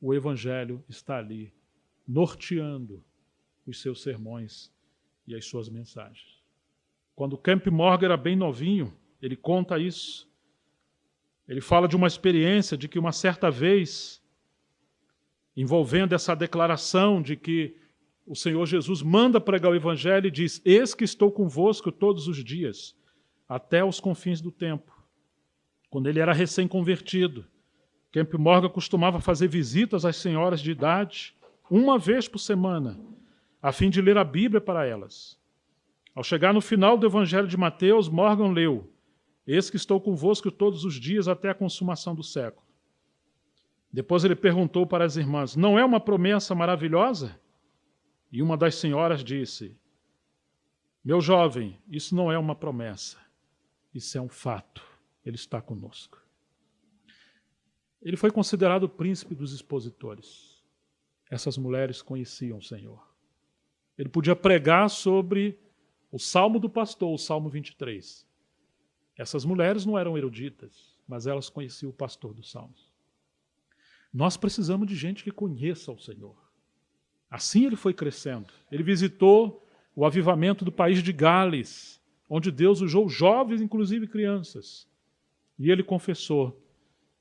o Evangelho está ali, norteando os seus sermões e as suas mensagens. Quando Kemp Morgan era bem novinho, ele conta isso. Ele fala de uma experiência de que uma certa vez, envolvendo essa declaração de que o Senhor Jesus manda pregar o Evangelho e diz: eis que estou convosco todos os dias, até os confins do tempo. Quando ele era recém-convertido, Kemp Morgan costumava fazer visitas às senhoras de idade, uma vez por semana, a fim de ler a Bíblia para elas. Ao chegar no final do Evangelho de Mateus, Morgan leu: eis que estou convosco todos os dias até a consumação do século. Depois ele perguntou para as irmãs: não é uma promessa maravilhosa? E uma das senhoras disse: meu jovem, isso não é uma promessa, isso é um fato, ele está conosco. Ele foi considerado o príncipe dos expositores. Essas mulheres conheciam o Senhor. Ele podia pregar sobre o Salmo do Pastor, o Salmo 23. Essas mulheres não eram eruditas, mas elas conheciam o pastor dos Salmos. Nós precisamos de gente que conheça o Senhor. Assim ele foi crescendo. Ele visitou o avivamento do país de Gales, onde Deus usou jovens, inclusive crianças. E ele confessou: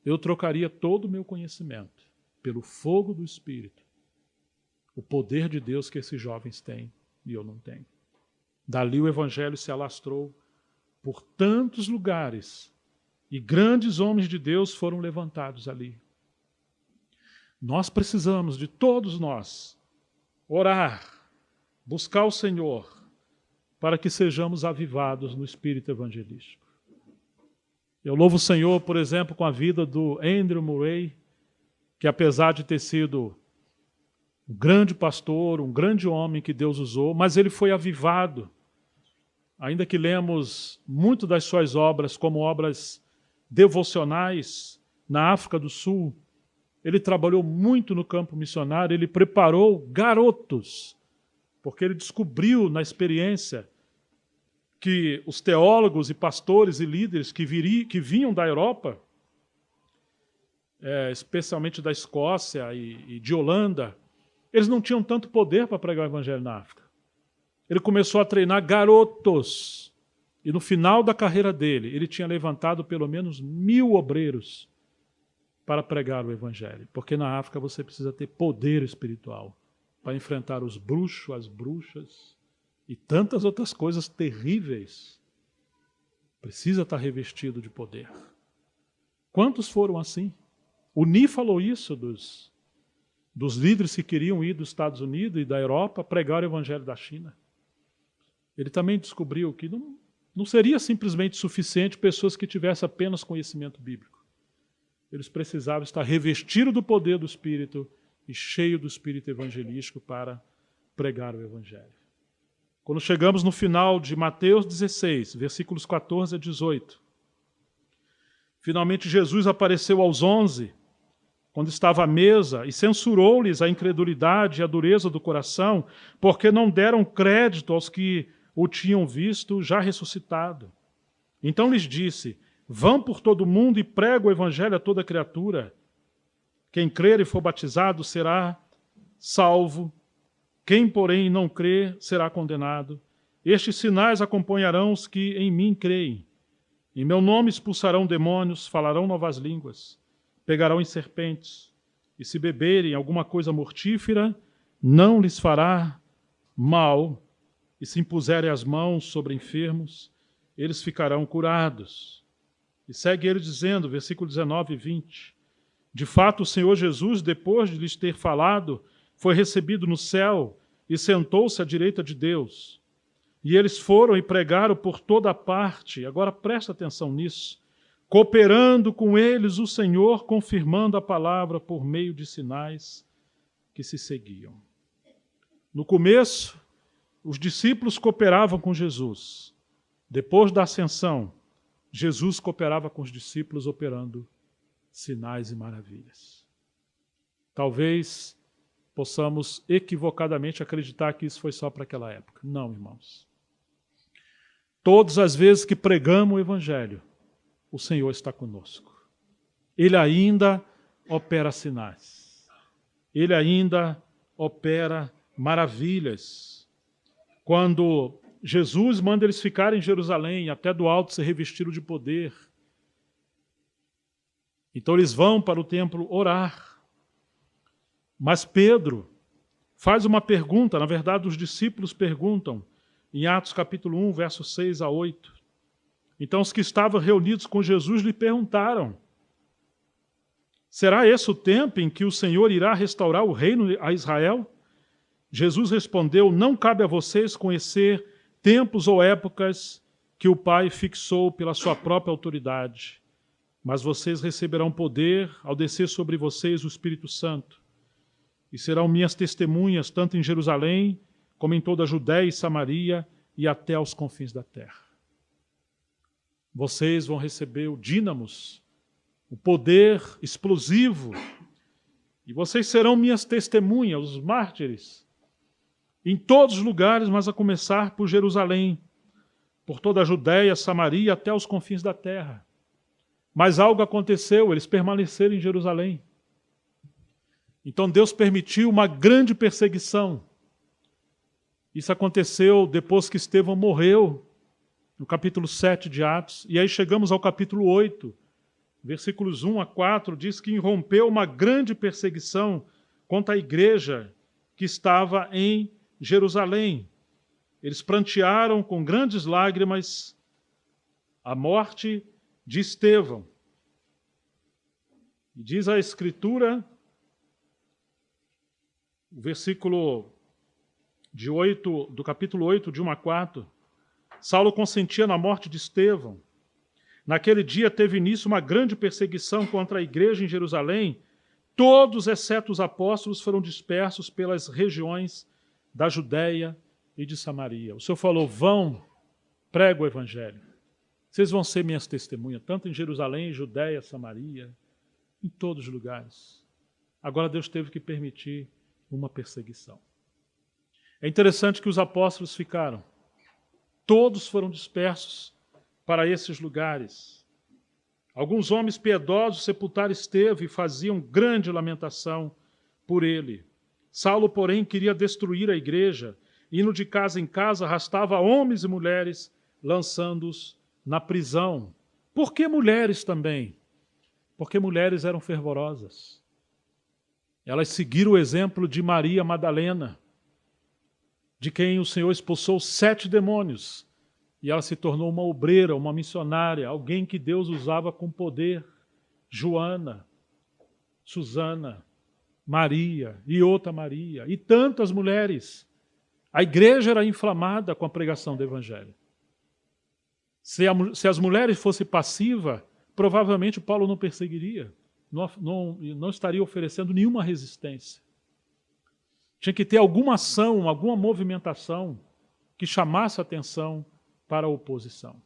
eu trocaria todo o meu conhecimento pelo fogo do Espírito, o poder de Deus que esses jovens têm e eu não tenho. Dali o Evangelho se alastrou por tantos lugares e grandes homens de Deus foram levantados ali. Nós precisamos, de todos nós, orar, buscar o Senhor, para que sejamos avivados no espírito evangelístico. Eu louvo o Senhor, por exemplo, com a vida do Andrew Murray, que apesar de ter sido um grande pastor, um grande homem que Deus usou, mas ele foi avivado. Ainda que lemos muito das suas obras como obras devocionais na África do Sul, ele trabalhou muito no campo missionário, ele preparou garotos, porque ele descobriu na experiência que os teólogos e pastores e líderes que vinham da Europa, especialmente da Escócia e de Holanda, eles não tinham tanto poder para pregar o Evangelho na África. Ele começou a treinar garotos. E no final da carreira dele, ele tinha levantado pelo menos 1000 obreiros para pregar o Evangelho. Porque na África você precisa ter poder espiritual para enfrentar os bruxos, as bruxas e tantas outras coisas terríveis. Precisa estar revestido de poder. Quantos foram assim? O Ni falou isso dos líderes que queriam ir dos Estados Unidos e da Europa pregar o Evangelho da China. Ele também descobriu que não seria simplesmente suficiente pessoas que tivessem apenas conhecimento bíblico. Eles precisavam estar revestidos do poder do Espírito e cheios do Espírito evangelístico para pregar o Evangelho. Quando chegamos no final de Mateus 16, versículos 14 a 18, finalmente Jesus apareceu aos 11, quando estava à mesa, e censurou-lhes a incredulidade e a dureza do coração, porque não deram crédito aos que o tinham visto já ressuscitado. Então lhes disse: vão por todo o mundo e pregam o evangelho a toda criatura. Quem crer e for batizado será salvo. Quem, porém, não crer será condenado. Estes sinais acompanharão os que em mim creem. Em meu nome expulsarão demônios, falarão novas línguas, pegarão em serpentes, e se beberem alguma coisa mortífera, não lhes fará mal, e se impuserem as mãos sobre enfermos, eles ficarão curados. E segue ele dizendo, versículo 19 e 20, de fato o Senhor Jesus, depois de lhes ter falado, foi recebido no céu e sentou-se à direita de Deus. E eles foram e pregaram por toda parte, agora presta atenção nisso, cooperando com eles o Senhor, confirmando a palavra por meio de sinais que se seguiam. No começo, os discípulos cooperavam com Jesus. Depois da ascensão, Jesus cooperava com os discípulos operando sinais e maravilhas. Talvez possamos equivocadamente acreditar que isso foi só para aquela época. Não, irmãos. Todas as vezes que pregamos o Evangelho, o Senhor está conosco. Ele ainda opera sinais. Ele ainda opera maravilhas. Quando Jesus manda eles ficarem em Jerusalém, até do alto ser revestido de poder. Então eles vão para o templo orar. Mas Pedro faz uma pergunta, na verdade os discípulos perguntam, em Atos capítulo 1, versos 6 a 8. Então os que estavam reunidos com Jesus lhe perguntaram: será esse o tempo em que o Senhor irá restaurar o reino a Israel? Jesus respondeu: não cabe a vocês conhecer tempos ou épocas que o Pai fixou pela sua própria autoridade, mas vocês receberão poder ao descer sobre vocês o Espírito Santo, e serão minhas testemunhas tanto em Jerusalém como em toda a Judéia e Samaria e até aos confins da terra. Vocês vão receber o dínamos, o poder explosivo, e vocês serão minhas testemunhas, os mártires, em todos os lugares, mas a começar por Jerusalém, por toda a Judéia, Samaria, até os confins da terra. Mas algo aconteceu, eles permaneceram em Jerusalém. Então Deus permitiu uma grande perseguição. Isso aconteceu depois que Estevão morreu, no capítulo 7 de Atos, e aí chegamos ao capítulo 8, versículos 1 a 4, diz que irrompeu uma grande perseguição contra a igreja que estava em Jerusalém. Eles prantearam com grandes lágrimas a morte de Estevão. E diz a Escritura, o versículo do capítulo 8, de 1 a 4, Saulo consentia na morte de Estevão. Naquele dia teve início uma grande perseguição contra a igreja em Jerusalém. Todos, exceto os apóstolos, foram dispersos pelas regiões da Judéia e de Samaria. O Senhor falou: vão, prega o evangelho. Vocês vão ser minhas testemunhas, tanto em Jerusalém, Judéia, Samaria, em todos os lugares. Agora Deus teve que permitir uma perseguição. É interessante que os apóstolos ficaram. Todos foram dispersos para esses lugares. Alguns homens piedosos sepultaram Estevão e faziam grande lamentação por ele. Saulo, porém, queria destruir a igreja, indo de casa em casa, arrastava homens e mulheres, lançando-os na prisão. Por que mulheres também? Porque mulheres eram fervorosas. Elas seguiram o exemplo de Maria Madalena, de quem o Senhor expulsou 7 demônios. E ela se tornou uma obreira, uma missionária, alguém que Deus usava com poder. Joana, Susana, Maria e outra Maria, e tantas mulheres. A igreja era inflamada com a pregação do Evangelho. Se as mulheres fossem passivas, provavelmente Paulo não perseguiria, não estaria oferecendo nenhuma resistência. Tinha que ter alguma ação, alguma movimentação que chamasse a atenção para a oposição.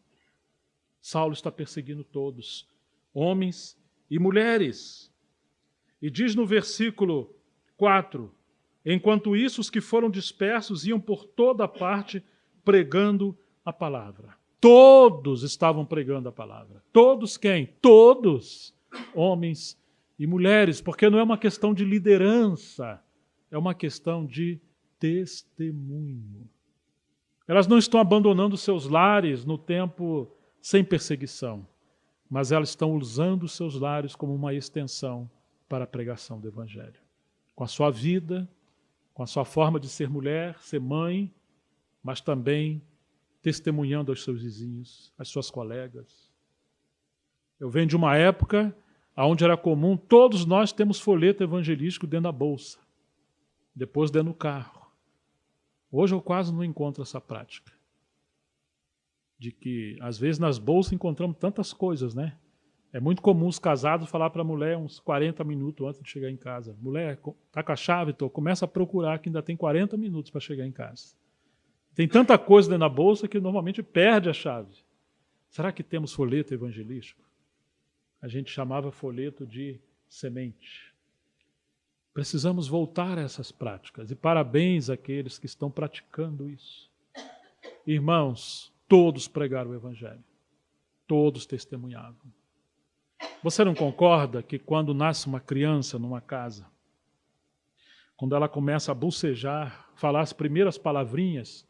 Saulo está perseguindo todos, homens e mulheres. E diz no versículo 4, enquanto isso, os que foram dispersos iam por toda parte pregando a palavra. Todos estavam pregando a palavra. Todos quem? Todos, homens e mulheres, porque não é uma questão de liderança, é uma questão de testemunho. Elas não estão abandonando seus lares no tempo sem perseguição, mas elas estão usando seus lares como uma extensão para a pregação do Evangelho. Com a sua vida, com a sua forma de ser mulher, ser mãe, mas também testemunhando aos seus vizinhos, às suas colegas. Eu venho de uma época onde era comum, todos nós temos folheto evangelístico dentro da bolsa, depois dentro do carro. Hoje eu quase não encontro essa prática. De que, às vezes, nas bolsas encontramos tantas coisas, né? É muito comum os casados falar para a mulher uns 40 minutos antes de chegar em casa. Mulher, tá com a chave? Tô. Começa a procurar que ainda tem 40 minutos para chegar em casa. Tem tanta coisa dentro da bolsa que normalmente perde a chave. Será que temos folheto evangelístico? A gente chamava folheto de semente. Precisamos voltar a essas práticas. E parabéns àqueles que estão praticando isso. Irmãos, todos pregaram o Evangelho. Todos testemunhavam. Você não concorda que quando nasce uma criança numa casa, quando ela começa a bocejar, falar as primeiras palavrinhas,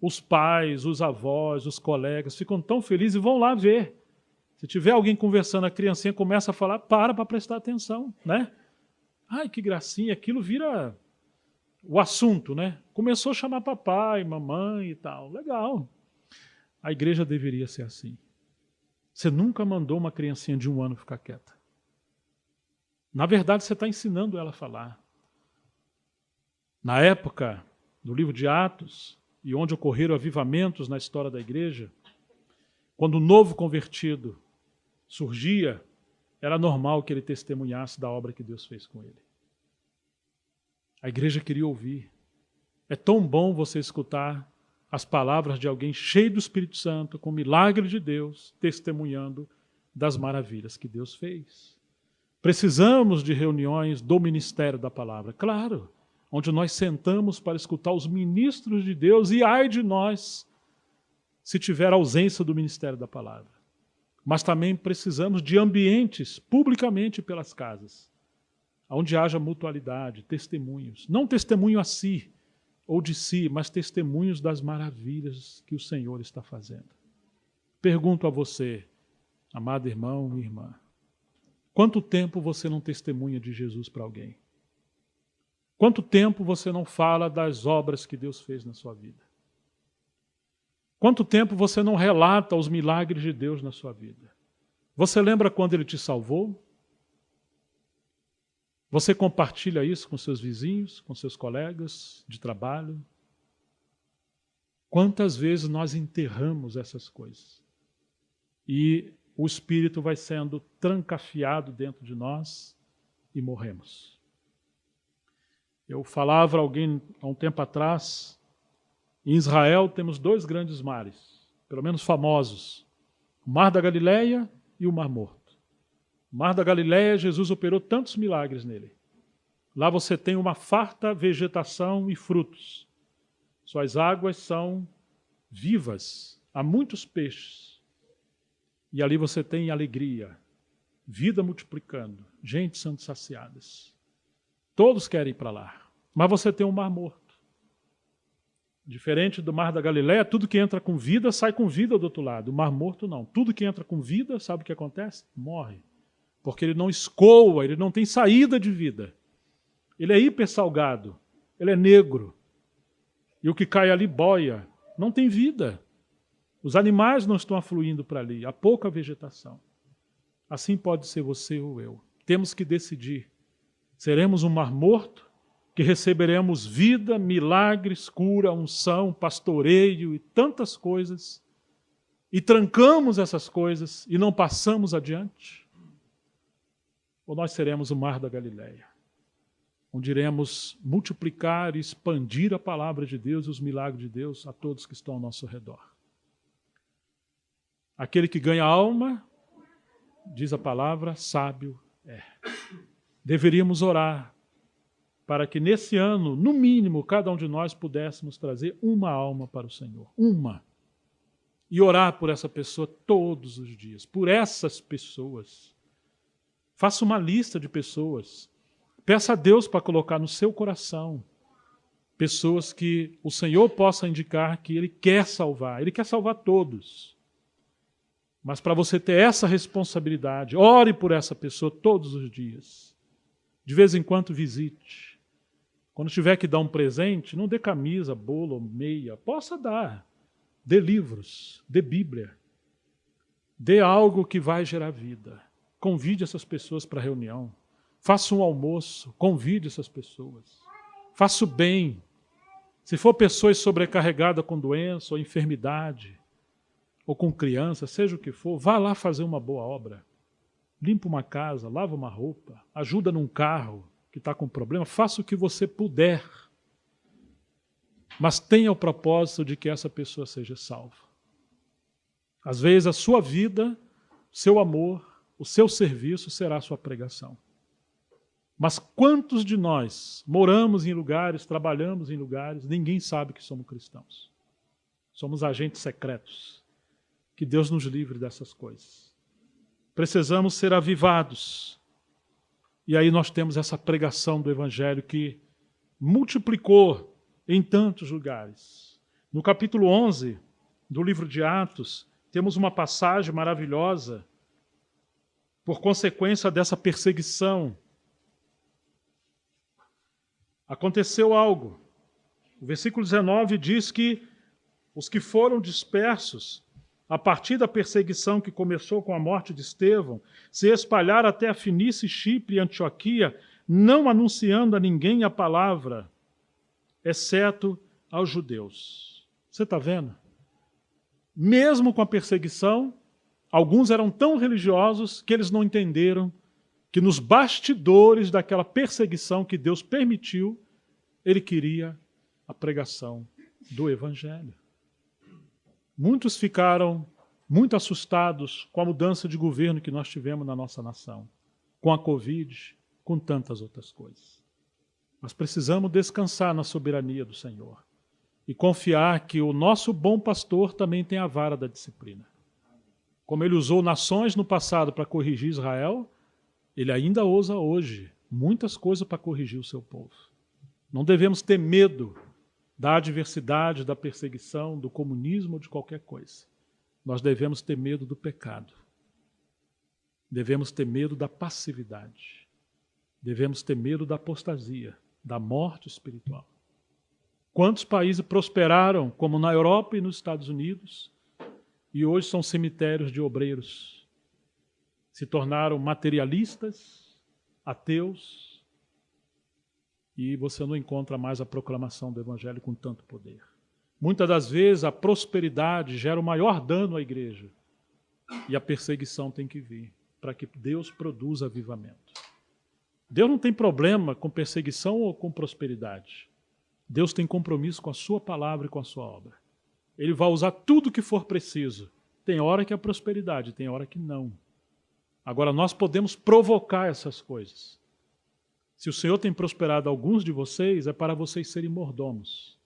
os pais, os avós, os colegas ficam tão felizes e vão lá ver. Se tiver alguém conversando, a criancinha começa a falar, para prestar atenção, né? Ai, que gracinha, aquilo vira o assunto, né? Começou a chamar papai, mamãe e tal. Legal. A igreja deveria ser assim. Você nunca mandou uma criancinha de 1 ano ficar quieta. Na verdade, você está ensinando ela a falar. Na época do livro de Atos, e onde ocorreram avivamentos na história da igreja, quando o novo convertido surgia, era normal que ele testemunhasse da obra que Deus fez com ele. A igreja queria ouvir. É tão bom você escutar as palavras de alguém cheio do Espírito Santo, com milagre de Deus, testemunhando das maravilhas que Deus fez. Precisamos de reuniões do Ministério da Palavra, claro, onde nós sentamos para escutar os ministros de Deus, e ai de nós se tiver ausência do Ministério da Palavra. Mas também precisamos de ambientes, publicamente pelas casas, onde haja mutualidade, testemunhos. Não testemunho a si ou de si, mas testemunhos das maravilhas que o Senhor está fazendo. Pergunto a você, amado irmão e irmã, quanto tempo você não testemunha de Jesus para alguém? Quanto tempo você não fala das obras que Deus fez na sua vida? Quanto tempo você não relata os milagres de Deus na sua vida? Você lembra quando Ele te salvou? Você compartilha isso com seus vizinhos, com seus colegas de trabalho? Quantas vezes nós enterramos essas coisas? E o Espírito vai sendo trancafiado dentro de nós e morremos. Eu falava a alguém há um tempo atrás, em Israel temos 2 grandes mares, pelo menos famosos, o Mar da Galileia e o Mar Morto. O Mar da Galileia, Jesus operou tantos milagres nele. Lá você tem uma farta vegetação e frutos. Suas águas são vivas, há muitos peixes. E ali você tem alegria, vida multiplicando, gente sendo saciadas. Todos querem ir para lá. Mas você tem um Mar Morto. Diferente do Mar da Galileia, tudo que entra com vida sai com vida do outro lado. O Mar Morto não. Tudo que entra com vida, sabe o que acontece? Morre. Porque ele não escoa, ele não tem saída de vida. Ele é hipersalgado, ele é negro. E o que cai ali boia. Não tem vida. Os animais não estão afluindo para ali, há pouca vegetação. Assim pode ser você ou eu. Temos que decidir. Seremos um Mar Morto, que receberemos vida, milagres, cura, unção, pastoreio e tantas coisas, e trancamos essas coisas e não passamos adiante? Ou nós seremos o Mar da Galileia, onde iremos multiplicar e expandir a palavra de Deus e os milagres de Deus a todos que estão ao nosso redor? Aquele que ganha alma, diz a palavra, sábio é. deveríamos orar para que nesse ano, no mínimo, cada um de nós pudéssemos trazer uma alma para o Senhor. Uma. E orar por essa pessoa todos os dias, por essas pessoas. Faça uma lista de pessoas. Peça a Deus para colocar no seu coração pessoas que o Senhor possa indicar que Ele quer salvar. Ele quer salvar todos. Mas para você ter essa responsabilidade, ore por essa pessoa todos os dias. De vez em quando visite. Quando tiver que dar um presente, não dê camisa, bolo, meia. Possa dar. Dê livros, dê Bíblia. Dê algo que vai gerar vida. Convide essas pessoas para a reunião. Faça um almoço, convide essas pessoas. Faça o bem. Se for pessoas sobrecarregadas com doença ou enfermidade, ou com criança, seja o que for, vá lá fazer uma boa obra. Limpa uma casa, lava uma roupa, ajuda num carro que está com problema, faça o que você puder. Mas tenha o propósito de que essa pessoa seja salva. Às vezes a sua vida, seu amor, o seu serviço será a sua pregação. Mas quantos de nós moramos em lugares, trabalhamos em lugares, ninguém sabe que somos cristãos. Somos agentes secretos. Que Deus nos livre dessas coisas. Precisamos ser avivados. E aí nós temos essa pregação do Evangelho que multiplicou em tantos lugares. No capítulo 11 do livro de Atos, temos uma passagem maravilhosa por consequência dessa perseguição. Aconteceu algo. O versículo 19 diz que os que foram dispersos, a partir da perseguição que começou com a morte de Estevão, se espalharam até a Finícia, Chipre e Antioquia, não anunciando a ninguém a palavra, exceto aos judeus. Você está vendo? Mesmo com a perseguição, alguns eram tão religiosos que eles não entenderam que nos bastidores daquela perseguição que Deus permitiu, Ele queria a pregação do Evangelho. Muitos ficaram muito assustados com a mudança de governo que nós tivemos na nossa nação, com a Covid, com tantas outras coisas. Mas precisamos descansar na soberania do Senhor e confiar que o nosso bom pastor também tem a vara da disciplina. Como ele usou nações no passado para corrigir Israel, ele ainda usa hoje muitas coisas para corrigir o seu povo. Não devemos ter medo da adversidade, da perseguição, do comunismo ou de qualquer coisa. Nós devemos ter medo do pecado. Devemos ter medo da passividade. Devemos ter medo da apostasia, da morte espiritual. Quantos países prosperaram, como na Europa e nos Estados Unidos, e hoje são cemitérios de obreiros? Se tornaram materialistas, ateus, e você não encontra mais a proclamação do Evangelho com tanto poder. Muitas das vezes a prosperidade gera o maior dano à igreja, e a perseguição tem que vir, para que Deus produza avivamento. Deus não tem problema com perseguição ou com prosperidade. Deus tem compromisso com a sua palavra e com a sua obra. Ele vai usar tudo o que for preciso. Tem hora que é prosperidade, tem hora que não. Agora, nós podemos provocar essas coisas. Se o Senhor tem prosperado alguns de vocês, é para vocês serem mordomos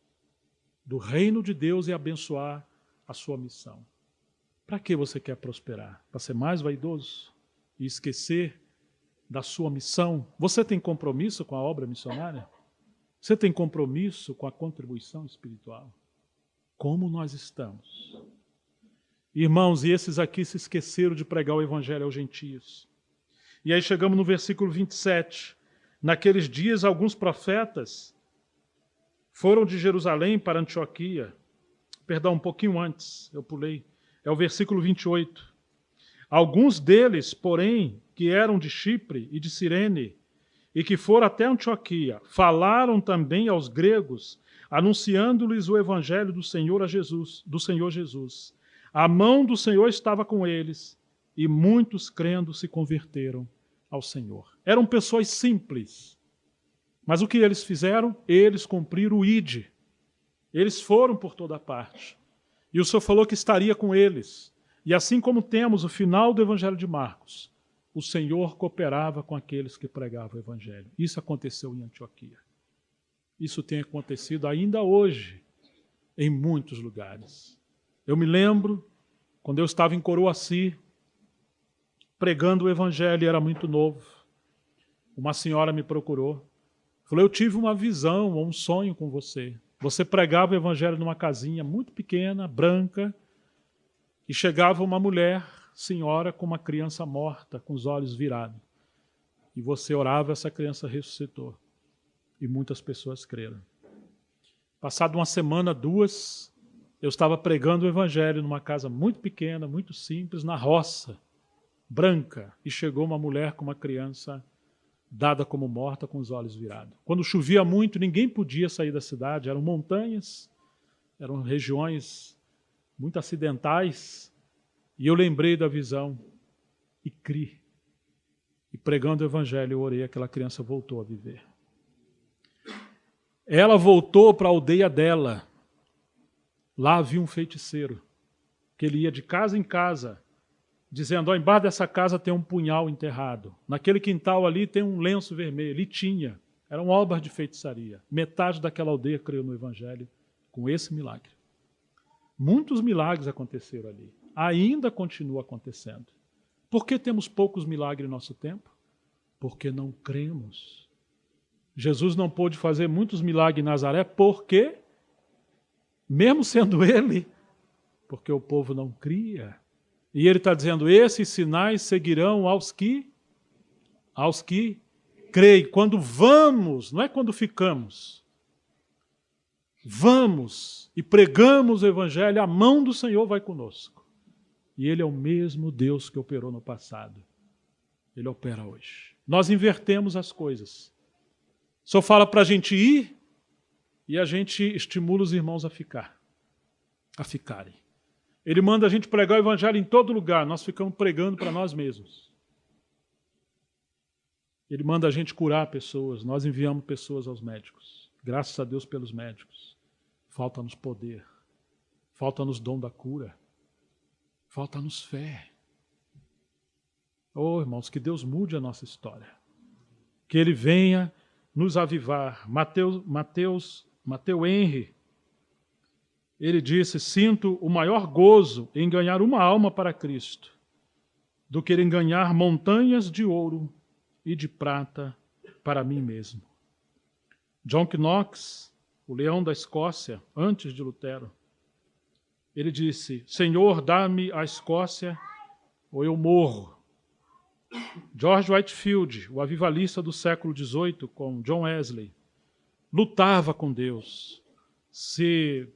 do reino de Deus e abençoar a sua missão. Para que você quer prosperar? Para ser mais vaidoso e esquecer da sua missão? Você tem compromisso com a obra missionária? Você tem compromisso com a contribuição espiritual? Como nós estamos? Irmãos, e esses aqui se esqueceram de pregar o Evangelho aos gentios. E aí chegamos no versículo 27. Naqueles dias, alguns profetas foram de Jerusalém para Antioquia. Perdão, um pouquinho antes, eu pulei. É o versículo 28. Alguns deles, porém, que eram de Chipre e de Cirene, e que foram até Antioquia, falaram também aos gregos, anunciando-lhes o Evangelho do Senhor Jesus. A mão do Senhor estava com eles, e muitos crendo se converteram ao Senhor. Eram pessoas simples, mas o que eles fizeram? Eles cumpriram o ID. Eles foram por toda parte. E o Senhor falou que estaria com eles. E assim como temos o final do Evangelho de Marcos, o Senhor cooperava com aqueles que pregavam o Evangelho. Isso aconteceu em Antioquia. Isso tem acontecido ainda hoje em muitos lugares. Eu me lembro, quando eu estava em Coroaci, pregando o Evangelho, era muito novo. Uma senhora me procurou. Falou, eu tive uma visão, um sonho com você. Você pregava o Evangelho numa casinha muito pequena, branca, e chegava uma mulher, senhora, com uma criança morta, com os olhos virados. E você orava, essa criança ressuscitou. E muitas pessoas creram. Passado uma semana, 2, eu estava pregando o Evangelho numa casa muito pequena, muito simples, na roça, branca, e chegou uma mulher com uma criança dada como morta, com os olhos virados. Quando chovia muito, ninguém podia sair da cidade, eram montanhas, eram regiões muito acidentais, e eu lembrei da visão e criei. E pregando o Evangelho, eu orei, aquela criança voltou a viver. Ela voltou para a aldeia dela. Lá havia um feiticeiro, que ele ia de casa em casa, dizendo, embaixo dessa casa tem um punhal enterrado. Naquele quintal ali tem um lenço vermelho. E tinha. Eram obras de feitiçaria. Metade daquela aldeia creu no Evangelho com esse milagre. Muitos milagres aconteceram ali. Ainda continua acontecendo. Por que temos poucos milagres em nosso tempo? Porque não cremos. Jesus não pôde fazer muitos milagres em Nazaré, porque, mesmo sendo ele, porque o povo não cria. E ele está dizendo, esses sinais seguirão aos que creem. Quando vamos, não é quando ficamos. Vamos e pregamos o Evangelho, a mão do Senhor vai conosco. E Ele é o mesmo Deus que operou no passado. Ele opera hoje. Nós invertemos as coisas. Só fala para a gente ir e a gente estimula os irmãos a ficarem. Ele manda a gente pregar o Evangelho em todo lugar, nós ficamos pregando para nós mesmos. Ele manda a gente curar pessoas, nós enviamos pessoas aos médicos. Graças a Deus pelos médicos. Falta-nos poder, falta-nos dom da cura, falta-nos fé. Oh, irmãos, que Deus mude a nossa história. Que Ele venha nos avivar. Mateus Henry, ele disse, sinto o maior gozo em ganhar uma alma para Cristo, do que em ganhar montanhas de ouro e de prata para mim mesmo. John Knox, o leão da Escócia, antes de Lutero, ele disse, Senhor, dá-me a Escócia ou eu morro. George Whitefield, o avivalista do século XVIII, com John Wesley, lutava com Deus. Se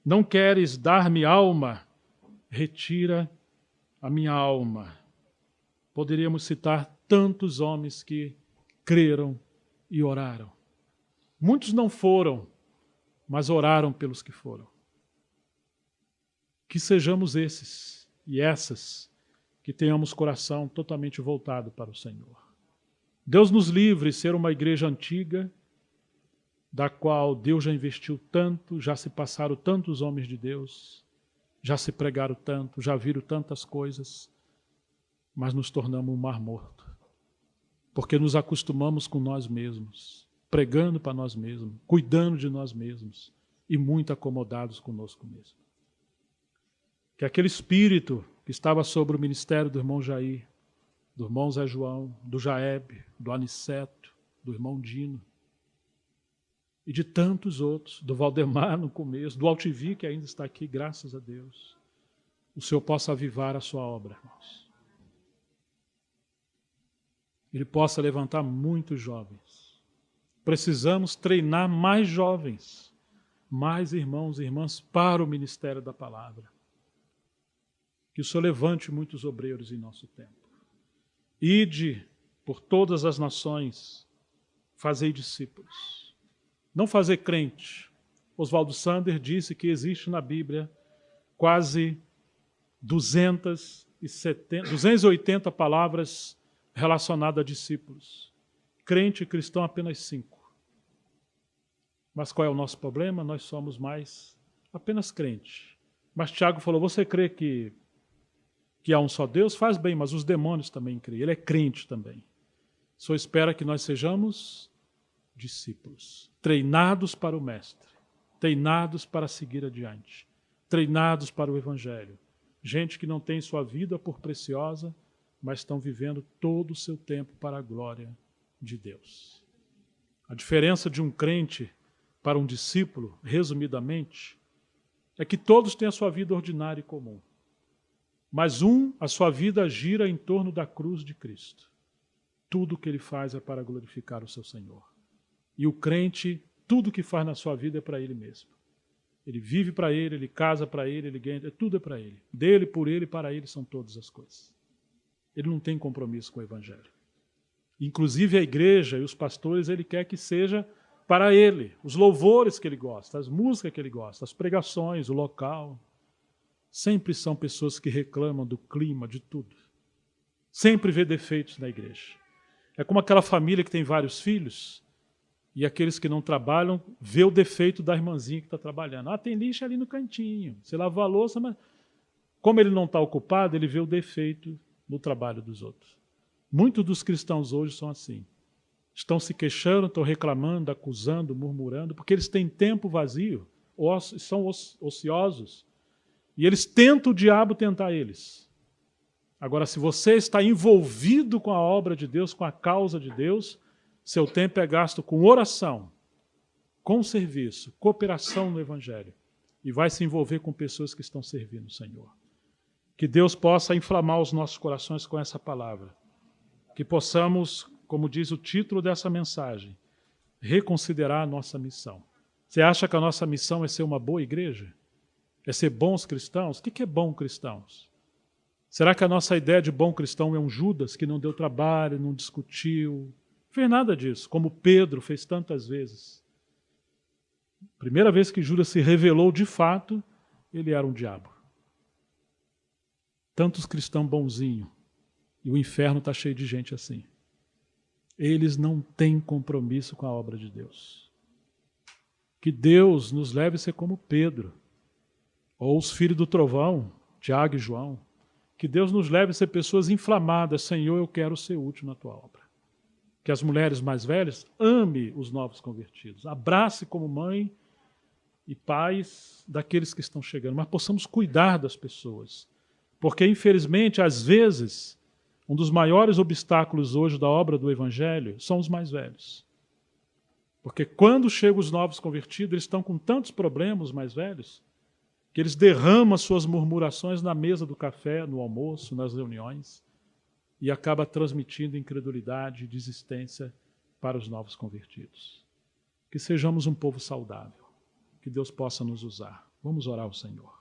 não queres dar-me alma, retira a minha alma. Poderíamos citar tantos homens que creram e oraram. Muitos não foram, mas oraram pelos que foram. Que sejamos esses e essas que tenhamos coração totalmente voltado para o Senhor. Deus nos livre de ser uma igreja antiga, da qual Deus já investiu tanto, já se passaram tantos homens de Deus, já se pregaram tanto, já viram tantas coisas, mas nos tornamos um mar morto. Porque nos acostumamos com nós mesmos, pregando para nós mesmos, cuidando de nós mesmos e muito acomodados conosco mesmo. Que aquele espírito que estava sobre o ministério do irmão Jair, do irmão Zé João, do Jaeb, do Aniceto, do irmão Dino, e de tantos outros, do Valdemar no começo, do Altivi, que ainda está aqui, graças a Deus, o Senhor possa avivar a sua obra, irmãos. Ele possa levantar muitos jovens. Precisamos treinar mais jovens, mais irmãos e irmãs para o ministério da palavra. Que o Senhor levante muitos obreiros em nosso tempo. Ide por todas as nações, fazei discípulos. Não fazer crente. Oswaldo Sander disse que existe na Bíblia quase 280 palavras relacionadas a discípulos. Crente e cristão apenas 5. Mas qual é o nosso problema? Nós somos mais apenas crente. Mas Tiago falou, você crê que que há um só Deus, faz bem, mas os demônios também creem. Ele é crente também. Só espera que nós sejamos discípulos, treinados para o Mestre, treinados para seguir adiante, treinados para o Evangelho. Gente que não tem sua vida por preciosa, mas estão vivendo todo o seu tempo para a glória de Deus. A diferença de um crente para um discípulo, resumidamente, é que todos têm a sua vida ordinária e comum. Mas a sua vida gira em torno da cruz de Cristo. Tudo o que ele faz é para glorificar o seu Senhor. E o crente, tudo o que faz na sua vida é para ele mesmo. Ele vive para ele, ele casa para ele ganha, tudo é para ele. Dele, por ele, para ele são todas as coisas. Ele não tem compromisso com o Evangelho. Inclusive a igreja e os pastores, ele quer que seja para ele. Os louvores que ele gosta, as músicas que ele gosta, as pregações, o local. Sempre são pessoas que reclamam do clima, de tudo. Sempre vê defeitos na igreja. É como aquela família que tem vários filhos e aqueles que não trabalham vê o defeito da irmãzinha que está trabalhando. Tem lixo ali no cantinho. Você lavou a louça, mas como ele não está ocupado, ele vê o defeito no trabalho dos outros. Muitos dos cristãos hoje são assim. Estão se queixando, estão reclamando, acusando, murmurando, porque eles têm tempo vazio, são ociosos. E eles tentam o diabo tentar eles. Agora, se você está envolvido com a obra de Deus, com a causa de Deus, seu tempo é gasto com oração, com serviço, cooperação no Evangelho. E vai se envolver com pessoas que estão servindo o Senhor. Que Deus possa inflamar os nossos corações com essa palavra. Que possamos, como diz o título dessa mensagem, reconsiderar a nossa missão. Você acha que a nossa missão é ser uma boa igreja? É ser bons cristãos? O que é bom cristãos? Será que a nossa ideia de bom cristão é um Judas que não deu trabalho, não discutiu? Não fez nada disso, como Pedro fez tantas vezes. Primeira vez que Judas se revelou de fato, ele era um diabo. Tantos cristãos bonzinhos, e o inferno está cheio de gente assim. Eles não têm compromisso com a obra de Deus. Que Deus nos leve a ser como Pedro, ou os filhos do trovão, Tiago e João. Que Deus nos leve a ser pessoas inflamadas. Senhor, eu quero ser útil na tua obra. Que as mulheres mais velhas amem os novos convertidos. Abrace como mãe e pais daqueles que estão chegando. Mas possamos cuidar das pessoas. Porque, infelizmente, às vezes, um dos maiores obstáculos hoje da obra do Evangelho são os mais velhos. Porque quando chegam os novos convertidos, eles estão com tantos problemas, os mais velhos, que eles derramam suas murmurações na mesa do café, no almoço, nas reuniões, e acaba transmitindo incredulidade e desistência para os novos convertidos. Que sejamos um povo saudável, que Deus possa nos usar. Vamos orar ao Senhor.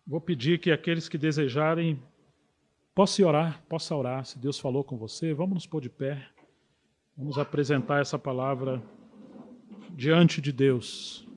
Vou pedir que aqueles que desejarem possam orar, se Deus falou com você, vamos nos pôr de pé. Vamos apresentar essa palavra diante de Deus.